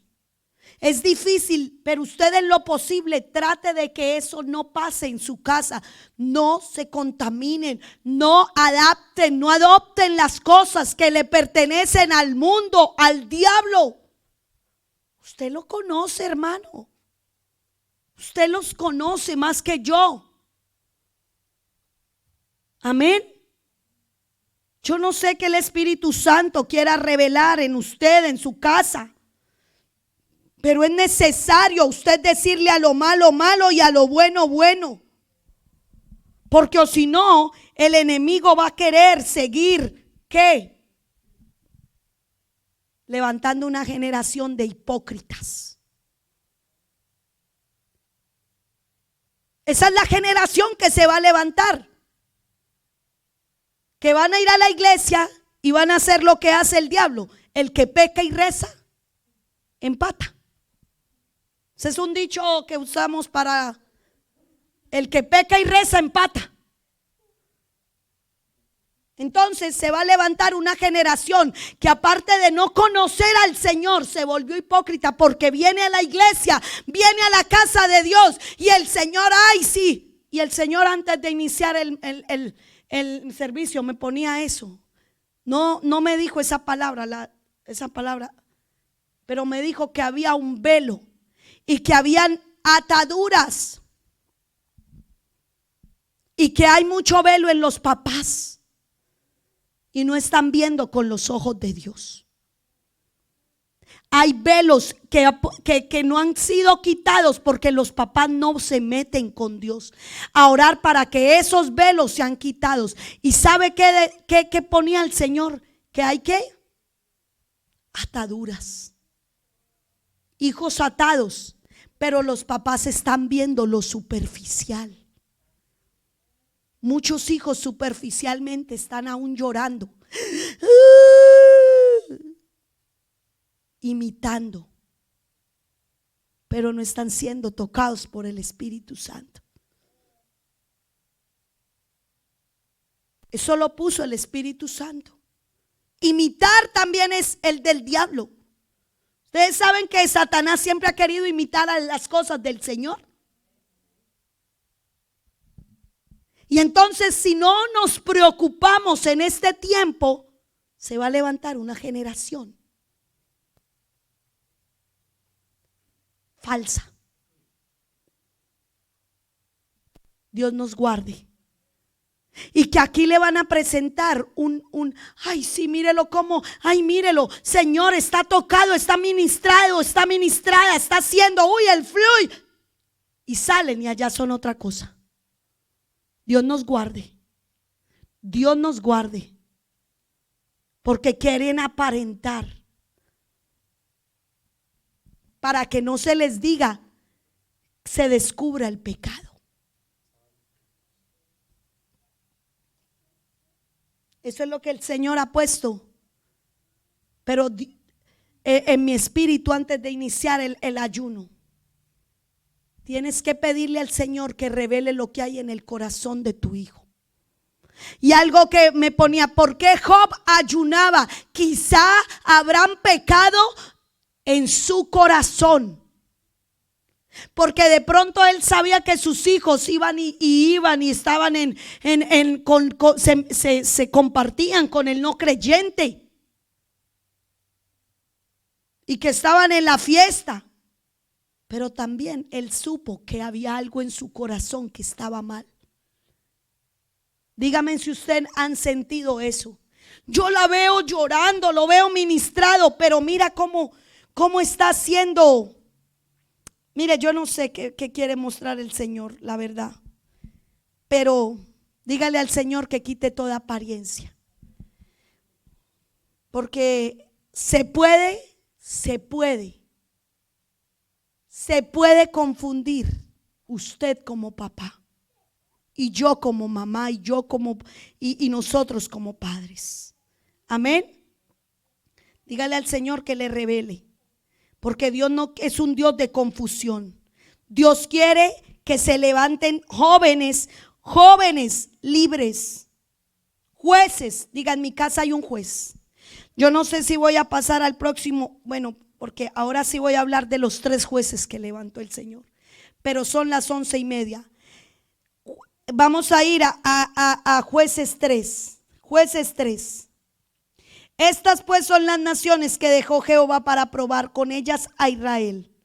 Es difícil, pero usted en lo posible trate de que eso no pase en su casa. No se contaminen, no adopten las cosas que le pertenecen al mundo, al diablo. Usted lo conoce, hermano. Usted los conoce más que yo. Amén. Yo no sé qué el Espíritu Santo quiera revelar en usted, en su casa. Pero es necesario usted decirle a lo malo, malo y a lo bueno, bueno. Porque o si no, el enemigo va a querer seguir, ¿qué? Levantando una generación de hipócritas. Esa es la generación que se va a levantar. Que van a ir a la iglesia y van a hacer lo que hace el diablo. El que peca y reza, empata. Ese es un dicho que usamos para el que peca y reza empata. Entonces se va a levantar una generación que aparte de no conocer al Señor se volvió hipócrita porque viene a la iglesia, viene a la casa de Dios y el Señor, ay sí, y el Señor antes de iniciar el servicio me ponía eso. No me dijo esa palabra, pero me dijo que había un velo. Y que habían ataduras. Y que hay mucho velo en los papás. Y no están viendo con los ojos de Dios. Hay velos que no han sido quitados porque los papás no se meten con Dios a orar para que esos velos sean quitados. ¿Y sabe qué ponía el Señor? Que hay que ataduras, hijos atados, pero los papás están viendo lo superficial. Muchos hijos superficialmente están aún llorando, imitando, pero no están siendo tocados por el Espíritu Santo. Eso lo puso el Espíritu Santo. Imitar también es el del diablo. Ustedes saben que Satanás siempre ha querido imitar a las cosas del Señor. Y entonces, si no nos preocupamos en este tiempo, se va a levantar una generación falsa. Dios nos guarde. Y que aquí le van a presentar ay, sí, mírelo como, ay, mírelo, Señor, está tocado, está ministrado, está ministrada, está haciendo, uy, el fluye. Y salen y allá son otra cosa. Dios nos guarde. Dios nos guarde. Porque quieren aparentar. Para que no se les diga, se descubra el pecado. Eso es lo que el Señor ha puesto. Pero en mi espíritu, antes de iniciar el ayuno, tienes que pedirle al Señor que revele lo que hay en el corazón de tu hijo. Y algo que me ponía, ¿por qué Job ayunaba? Quizá habrán pecado en su corazón. Porque de pronto él sabía que sus hijos iban y estaban se compartían con el no creyente. Y que estaban en la fiesta. Pero también él supo que había algo en su corazón que estaba mal. Dígame si ustedes han sentido eso. Yo la veo llorando, lo veo ministrado, pero mira cómo está haciendo. Mire, yo no sé qué quiere mostrar el Señor, la verdad. Pero dígale al Señor que quite toda apariencia. Porque se puede confundir usted como papá y yo como mamá y nosotros como padres. Amén. Dígale al Señor que le revele, porque Dios no es un Dios de confusión. Dios quiere que se levanten jóvenes libres, jueces. Diga, en mi casa hay un juez. Yo no sé si voy a pasar al próximo, bueno, porque ahora sí voy a hablar de los 3 jueces que levantó el Señor, pero son las 11:30. Vamos a ir a Jueces 3. Jueces 3. Estas pues son las naciones que dejó Jehová para probar con ellas a Israel,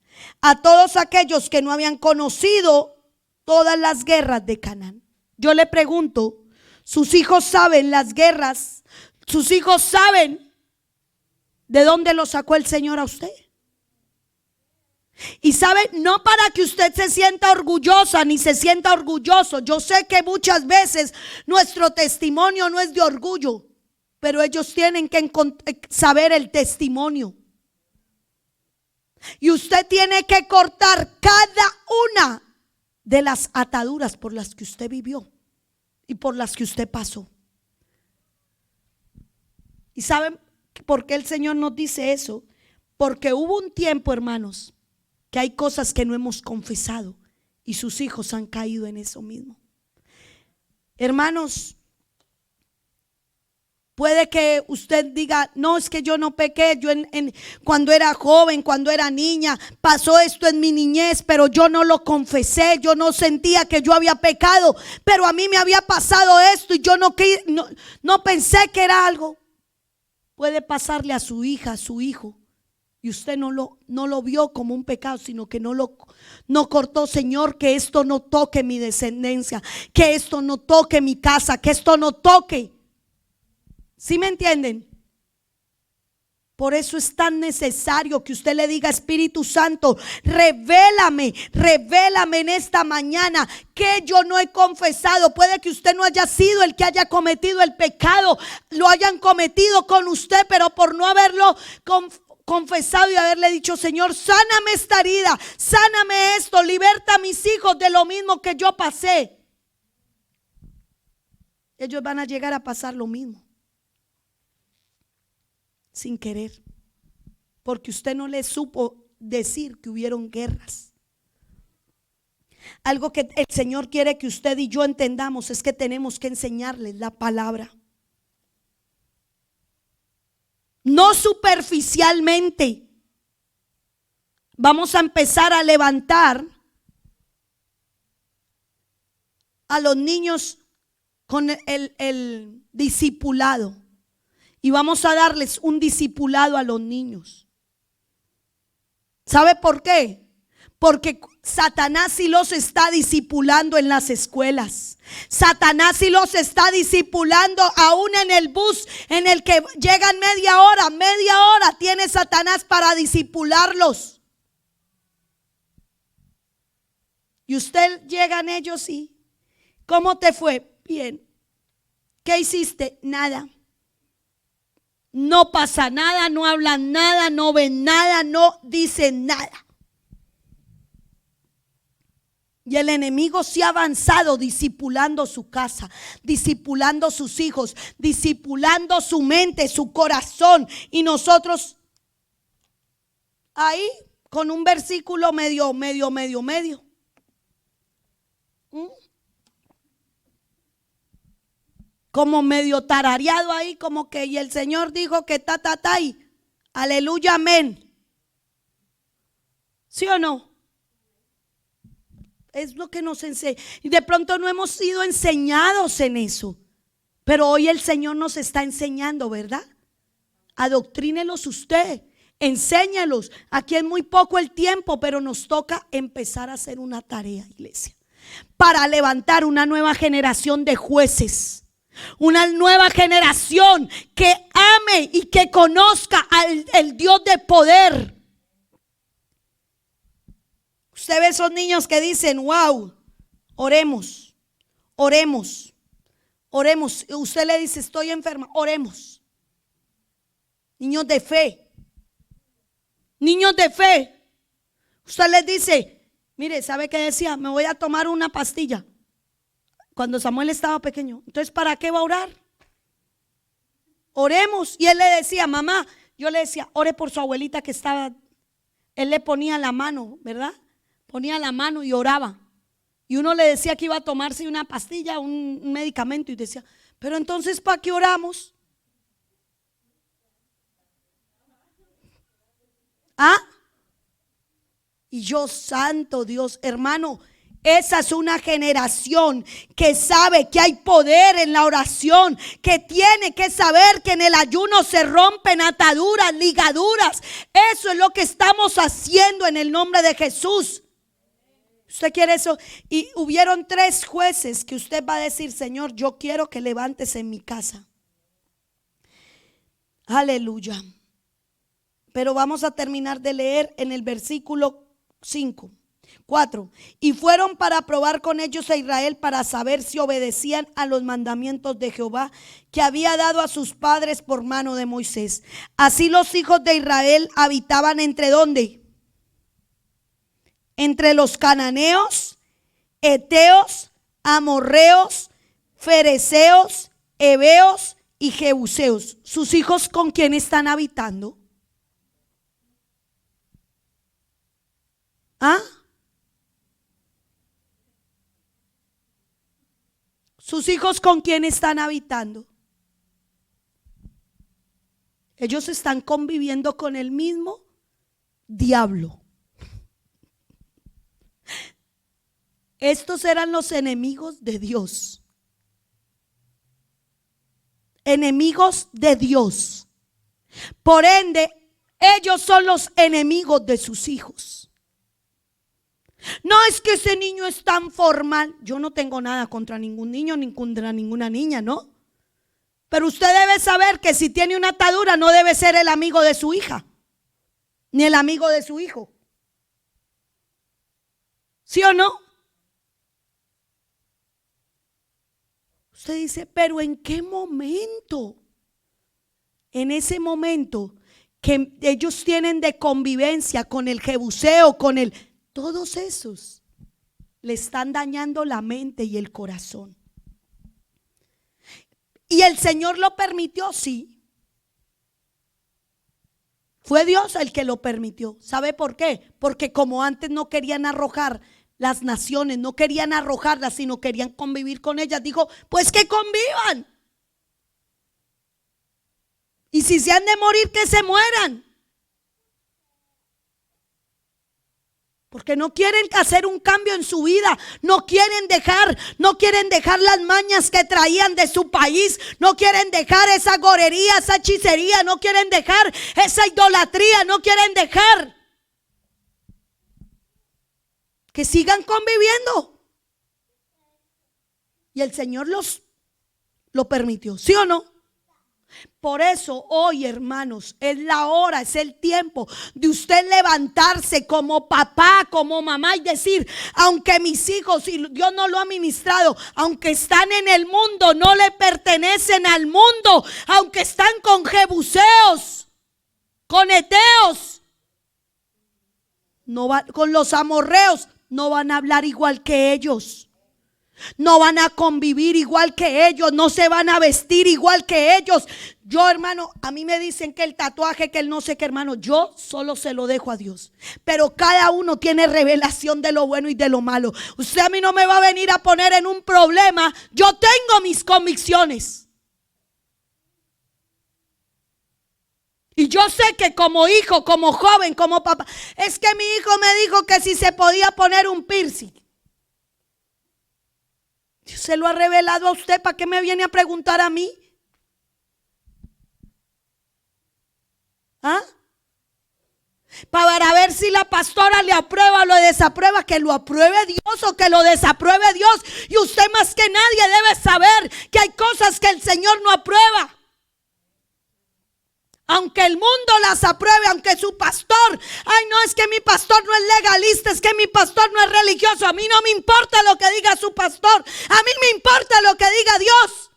a todos aquellos que no habían conocido todas las guerras de Canaán. Yo le pregunto, ¿sus hijos saben las guerras? ¿Sus hijos saben de dónde lo sacó el Señor a usted? Y sabe, no para que usted se sienta orgullosa ni se sienta orgulloso. Yo sé que muchas veces nuestro testimonio no es de orgullo, pero ellos tienen que saber el testimonio. Y usted tiene que cortar cada una de las ataduras por las que usted vivió y por las que usted pasó. ¿Y saben por qué el Señor nos dice eso? Porque hubo un tiempo, hermanos, que hay cosas que no hemos confesado y sus hijos han caído en eso mismo. Hermanos, puede que usted diga, no, es que yo no pequé, yo cuando era joven, cuando era niña, pasó esto en mi niñez, pero yo no lo confesé, yo no sentía que yo había pecado, pero a mí me había pasado esto y yo no pensé que era algo. Puede pasarle a su hija, a su hijo, y usted no lo vio como un pecado, sino que no cortó. Señor, que esto no toque mi descendencia, que esto no toque mi casa, que esto no toque. ¿Sí me entienden? Por eso es tan necesario que usted le diga: Espíritu Santo, revélame en esta mañana que yo no he confesado. Puede que usted no haya sido el que haya cometido el pecado, lo hayan cometido con usted, pero por no haberlo confesado y haberle dicho: Señor, sáname esta herida, sáname esto, liberta a mis hijos de lo mismo que yo pasé. Ellos van a llegar a pasar lo mismo, sin querer, porque usted no le supo decir que hubieron guerras. Algo que el Señor quiere que usted y yo entendamos es que tenemos que enseñarles la palabra, no superficialmente. Vamos a empezar a levantar a los niños con el discipulado. Y vamos a darles un discipulado a los niños. ¿Sabe por qué? Porque Satanás sí los está discipulando en las escuelas. Satanás sí los está discipulando aún en el bus en el que llegan media hora tiene Satanás para discipularlos. Y usted llegan ellos y: ¿cómo te fue? Bien. ¿Qué hiciste? Nada. No pasa nada, no hablan nada, no ven nada, no dicen nada. Y el enemigo sí ha avanzado discipulando su casa, discipulando sus hijos, discipulando su mente, su corazón. Y nosotros ahí con un versículo medio. Como medio tarareado ahí, como que y el Señor dijo que y aleluya, amén. ¿Sí o no? Es lo que nos enseña. Y de pronto no hemos sido enseñados en eso, pero hoy el Señor nos está enseñando, ¿verdad? Adoctrínelos usted, enséñalos. Aquí es muy poco el tiempo, pero nos toca empezar a hacer una tarea, iglesia, para levantar una nueva generación de jueces. Una nueva generación que ame y que conozca al Dios de poder. Usted ve esos niños que dicen: wow, oremos. Usted le dice: estoy enferma, oremos. Niños de fe. Usted les dice: mire, ¿sabe qué decía? Me voy a tomar una pastilla. Cuando Samuel estaba pequeño. Entonces, ¿para qué va a orar? Oremos. Y él le decía: mamá, yo le decía: ore por su abuelita que estaba. Él le ponía la mano, ¿verdad? Ponía la mano y oraba. Y uno le decía que iba a tomarse una pastilla, un medicamento, y decía: pero entonces, ¿para qué oramos? ¿Ah? Y yo, santo Dios, hermano, esa es una generación que sabe que hay poder en la oración, que tiene que saber que en el ayuno se rompen ataduras, ligaduras. Eso es lo que estamos haciendo en el nombre de Jesús. ¿Usted quiere eso? Y hubieron 3 jueces que usted va a decir: Señor, yo quiero que levantes en mi casa. Aleluya. Pero vamos a terminar de leer en el versículo 4. Y fueron para probar con ellos a Israel, para saber si obedecían a los mandamientos de Jehová que había dado a sus padres por mano de Moisés. Así los hijos de Israel habitaban entre ¿dónde? Entre los cananeos, heteos, amorreos, fereceos, heveos y jebuseos. ¿Sus hijos con quién están habitando? ¿Ah? ¿Sus hijos con quién están habitando? Ellos están conviviendo con el mismo diablo. Estos eran los enemigos de Dios. Enemigos de Dios. Por ende, ellos son los enemigos de sus hijos. No es que ese niño es tan formal. Yo no tengo nada contra ningún niño ni contra ninguna niña, ¿no? Pero usted debe saber que si tiene una atadura no debe ser el amigo de su hija, ni el amigo de su hijo. ¿Sí o no? Usted dice, pero ¿en qué momento? En ese momento que ellos tienen de convivencia con el jebuseo, con el... Todos esos le están dañando la mente y el corazón. ¿Y el Señor lo permitió? Sí. Fue Dios el que lo permitió. ¿Sabe por qué? Porque como antes no querían arrojar las naciones, no querían arrojarlas, sino querían convivir con ellas, dijo, pues que convivan. Y si se han de morir, que se mueran. Porque no quieren hacer un cambio en su vida, no quieren dejar las mañas que traían de su país, no quieren dejar esa gorería, esa hechicería, no quieren dejar esa idolatría, no quieren dejar que sigan conviviendo. Y el Señor lo permitió, ¿sí o no? Por eso hoy, hermanos, es la hora, es el tiempo de usted levantarse como papá, como mamá y decir, aunque mis hijos, y Dios no lo ha ministrado, aunque están en el mundo, no le pertenecen al mundo, aunque están con jebuseos, con heteos, con los amorreos, no van a hablar igual que ellos. No van a convivir igual que ellos, no se van a vestir igual que ellos. Yo, hermano, a mí me dicen que el tatuaje, que el no sé qué, hermano, yo solo se lo dejo a Dios. Pero cada uno tiene revelación de lo bueno y de lo malo. Usted a mí no me va a venir a poner en un problema. Yo tengo mis convicciones. Y yo sé que como hijo, como joven, como papá, es que mi hijo me dijo que si se podía poner un piercing. Dios se lo ha revelado a usted, ¿para qué me viene a preguntar a mí? ¿Ah? Para ver si la pastora le aprueba o lo desaprueba. Que lo apruebe Dios o que lo desapruebe Dios. Y usted más que nadie debe saber que hay cosas que el Señor no aprueba. Aunque el mundo las apruebe, aunque su pastor, ay no, es que mi pastor no es legalista, es que mi pastor no es religioso. A mí no me importa lo que diga su pastor, a mí me importa lo que diga Dios.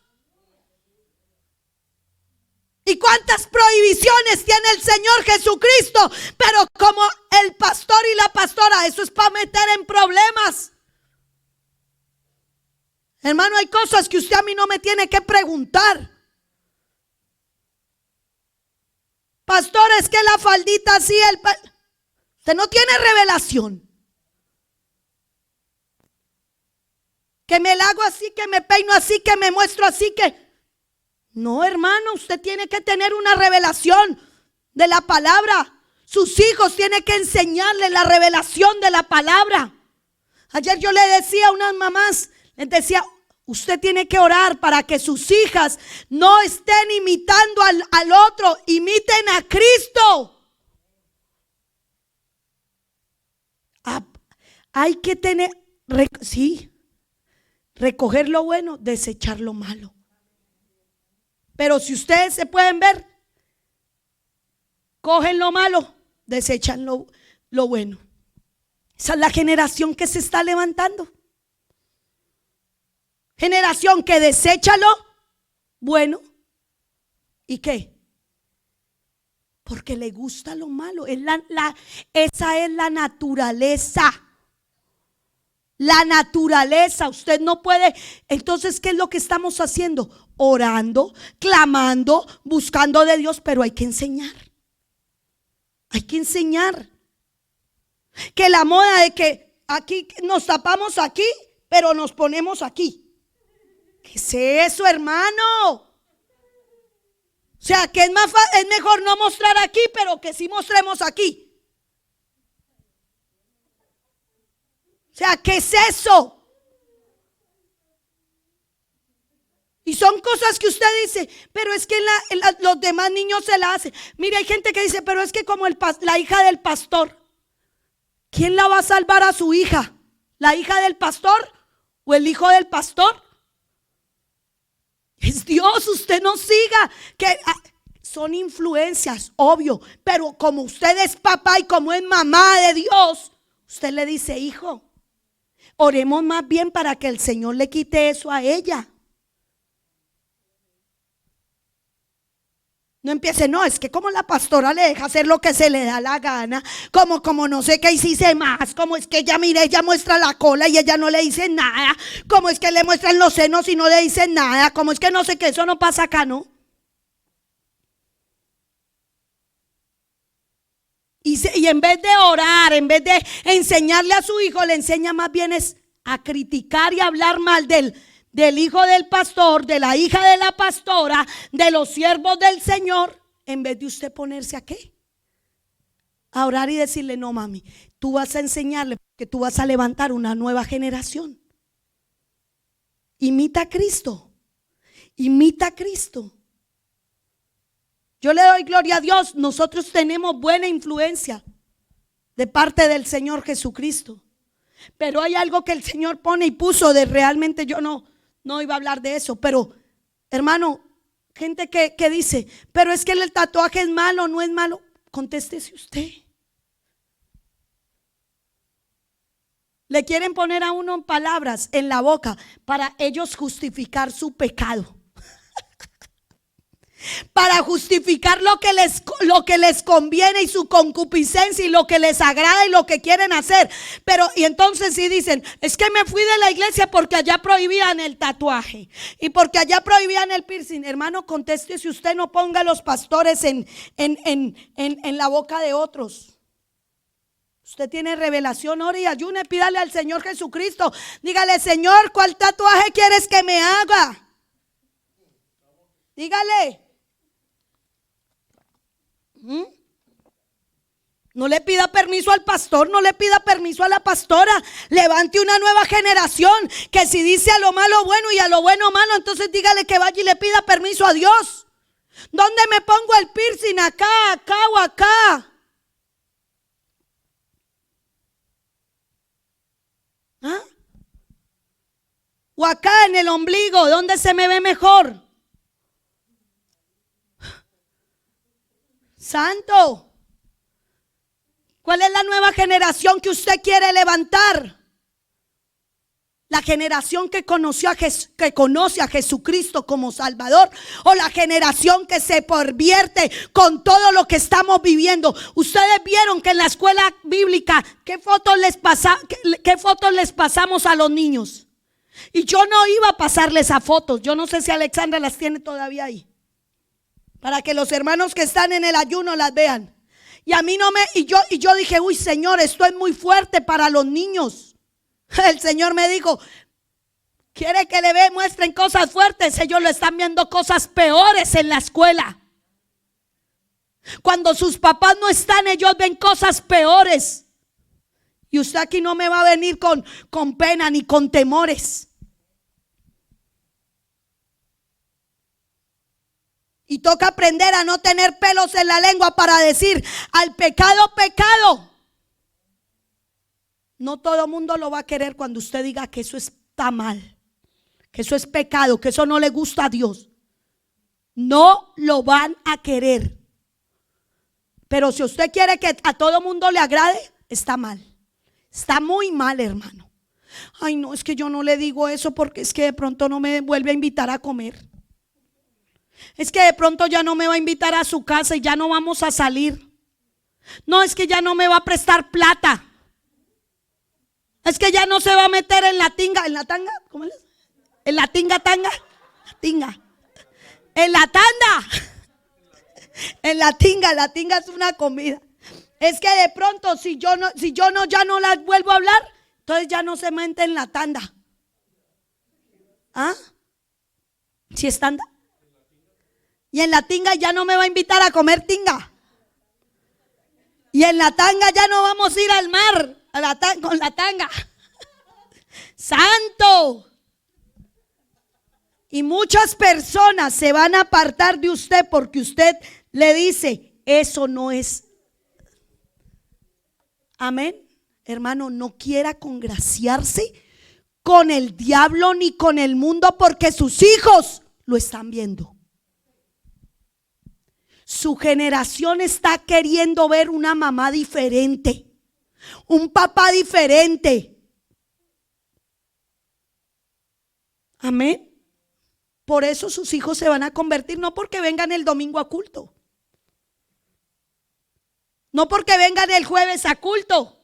¿Y cuántas prohibiciones tiene el Señor Jesucristo? Pero como el pastor y la pastora, eso es para meter en problemas. Hermano, hay cosas que usted a mí no me tiene que preguntar. Pastor, es que la faldita así, usted no tiene revelación. Que me la hago así, que me peino así, que me muestro así, que... No, hermano, usted tiene que tener una revelación de la palabra. Sus hijos tienen que enseñarle la revelación de la palabra. Ayer yo le decía a unas mamás, les decía, usted tiene que orar para que sus hijas no estén imitando al otro, imiten a Cristo. Hay que tener, recoger lo bueno, desechar lo malo. Pero si ustedes se pueden ver, cogen lo malo, desechan lo bueno. Esa es la generación que se está levantando. Generación que desecha lo bueno. ¿Y qué? Porque le gusta lo malo. Esa es la naturaleza. La naturaleza. Usted no puede. Entonces, ¿qué es lo que estamos haciendo? Orando, clamando, buscando de Dios. Pero hay que enseñar. Hay que enseñar. Que la moda de que aquí nos tapamos aquí, pero nos ponemos aquí. ¿Qué es eso, hermano? O sea, que es mejor no mostrar aquí, pero que sí mostremos aquí. O sea, ¿qué es eso? Y son cosas que usted dice, pero es que los demás niños se la hacen. Mire, hay gente que dice, pero es que como la hija del pastor, ¿quién la va a salvar a su hija? ¿La hija del pastor o el hijo del pastor? Es Dios, usted no siga. Que son influencias, obvio. Pero como usted es papá y como es mamá de Dios, usted le dice: hijo, oremos más bien para que el Señor le quite eso a ella. No empiece: no, es que como la pastora le deja hacer lo que se le da la gana, como no sé qué hiciste más, como es que ella, mire, ella muestra la cola y ella no le dice nada, como es que le muestran los senos y no le dicen nada, como es que no sé qué, eso no pasa acá, ¿no? Y en vez de orar, en vez de enseñarle a su hijo, le enseña más bien es a criticar y hablar mal del hijo del pastor, de la hija de la pastora, de los siervos del Señor, en vez de usted ponerse a ¿qué? A orar y decirle: no, mami, tú vas a enseñarle, que tú vas a levantar una nueva generación. Imita a Cristo, imita a Cristo. Yo le doy gloria a Dios. Nosotros tenemos buena influencia de parte del Señor Jesucristo. Pero hay algo que el Señor pone y puso de realmente, yo no iba a hablar de eso. Pero hermano, gente que dice: pero es que el tatuaje es malo, no es malo. Contéstese usted. Le quieren poner a uno palabras en la boca para ellos justificar su pecado. Para justificar lo que les conviene y su concupiscencia y lo que les agrada y lo que quieren hacer. Pero y entonces sí dicen: es que me fui de la iglesia porque allá prohibían el tatuaje y porque allá prohibían el piercing. Hermano, conteste si usted, no ponga a los pastores en la boca de otros. Usted tiene revelación, ore y ayune, pídale al Señor Jesucristo. Dígale: Señor, ¿cuál tatuaje quieres que me haga? Dígale. No le pida permiso al pastor, no le pida permiso a la pastora. Levante una nueva generación que si dice a lo malo bueno y a lo bueno malo, entonces dígale que vaya y le pida permiso a Dios. ¿Dónde me pongo el piercing? Acá, acá o acá. ¿Ah? O acá en el ombligo, ¿dónde se me ve mejor? Santo. ¿Cuál es la nueva generación que usted quiere levantar? ¿La generación que conoce a Jesucristo como Salvador? ¿O la generación que se pervierte con todo lo que estamos viviendo? Ustedes vieron que en la escuela bíblica, ¿qué fotos les pasamos a los niños? Y yo no iba a pasarles a fotos. Yo no sé si Alexandra las tiene todavía ahí, para que los hermanos que están en el ayuno las vean. Y a mí y yo dije: uy, Señor, esto es muy fuerte para los niños. El Señor me dijo: quiere que le muestren cosas fuertes. Ellos lo están viendo cosas peores en la escuela. Cuando sus papás no están, ellos ven cosas peores. Y usted aquí no me va a venir con pena ni con temores. Y toca aprender a no tener pelos en la lengua para decir al pecado, pecado. No todo el mundo lo va a querer cuando usted diga que eso está mal, que eso es pecado, que eso no le gusta a Dios. No lo van a querer. Pero si usted quiere que a todo mundo le agrade, está mal. Está muy mal, hermano. Ay, no, es que yo no le digo eso porque es que de pronto no me vuelve a invitar a comer. Es que de pronto ya no me va a invitar a su casa y ya no vamos a salir. No, es que ya no me va a prestar plata. Es que ya no se va a meter en la tinga, en la tanga, ¿cómo es? En la tanga, tinga. En la tanda. En la tinga es una comida. Es que de pronto si yo ya no las vuelvo a hablar, entonces ya no se mete en la tanda. ¿Ah? ¿Si es tanda? Y en la tinga ya no me va a invitar a comer tinga. Y en la tanga ya no vamos a ir al mar con la tanga. Santo. Y muchas personas se van a apartar de usted porque usted le dice: eso no es. Amén. Hermano, no quiera congraciarse con el diablo ni con el mundo, porque sus hijos lo están viendo. Su generación está queriendo ver una mamá diferente, un papá diferente. Amén. Por eso sus hijos se van a convertir, no porque vengan el domingo a culto, no porque vengan el jueves a culto.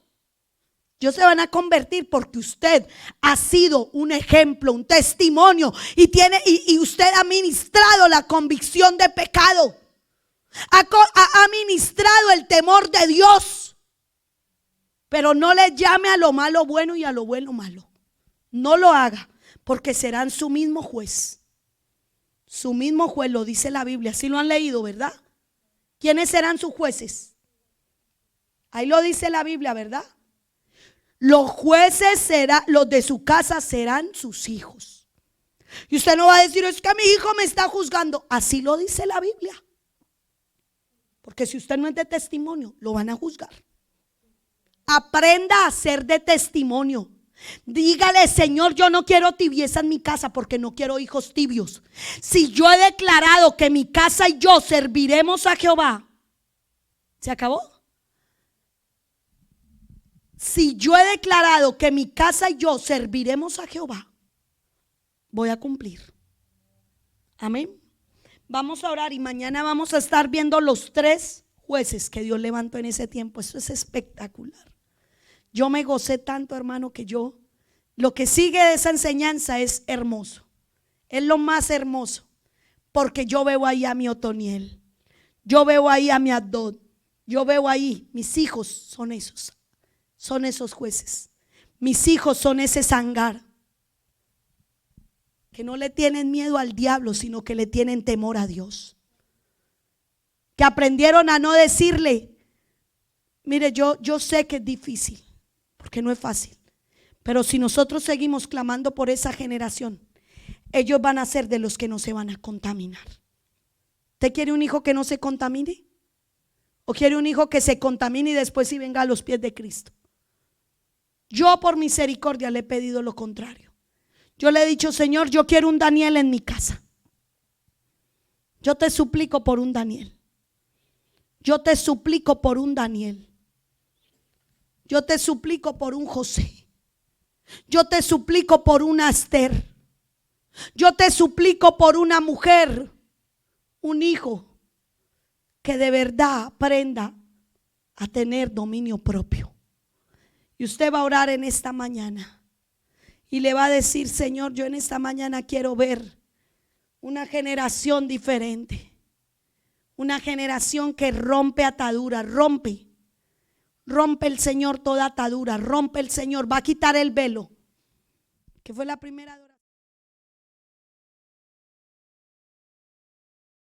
Ellos se van a convertir porque usted ha sido un ejemplo, un testimonio, y usted ha ministrado la convicción de pecado. Ha ministrado el temor de Dios. Pero no le llame a lo malo bueno y a lo bueno malo. No lo haga, porque serán su mismo juez. Su mismo juez, lo dice la Biblia. Así lo han leído, ¿verdad? ¿Quiénes serán sus jueces? Ahí lo dice la Biblia, ¿verdad? Los jueces los de su casa serán sus hijos. Y usted no va a decir, es que mi hijo me está juzgando. Así lo dice la Biblia. Porque si usted no es de testimonio, lo van a juzgar. Aprenda a ser de testimonio. Dígale, Señor, yo no quiero tibieza en mi casa porque no quiero hijos tibios. Si yo he declarado que mi casa y yo serviremos a Jehová, ¿se acabó? Si yo he declarado que mi casa y yo serviremos a Jehová, voy a cumplir. Amén. Vamos a orar y mañana vamos a estar viendo los 3 jueces que Dios levantó en ese tiempo. Eso es espectacular. Yo me gocé tanto, hermano, que lo que sigue de esa enseñanza es hermoso. Es lo más hermoso. Porque yo veo ahí a mi Otoniel. Yo veo ahí a mi Adón. Yo veo ahí, mis hijos son esos jueces. Mis hijos son ese Sangar. Que no le tienen miedo al diablo, sino que le tienen temor a Dios. Que aprendieron a no decirle, mire, yo sé que es difícil, porque no es fácil. Pero si nosotros seguimos clamando por esa generación, ellos van a ser de los que no se van a contaminar. ¿Usted quiere un hijo que no se contamine? ¿O quiere un hijo que se contamine y después sí venga a los pies de Cristo? Yo por misericordia le he pedido lo contrario. Yo le he dicho, Señor, yo quiero un Daniel en mi casa. Yo te suplico por un Daniel. Yo te suplico por un Daniel. Yo te suplico por un José. Yo te suplico por una Esther. Yo te suplico por una mujer, un hijo que de verdad aprenda a tener dominio propio. Y usted va a orar en esta mañana y le va a decir, Señor, yo en esta mañana quiero ver una generación diferente. Una generación que rompe ataduras, rompe el Señor toda atadura, rompe el Señor, va a quitar el velo, que fue la primera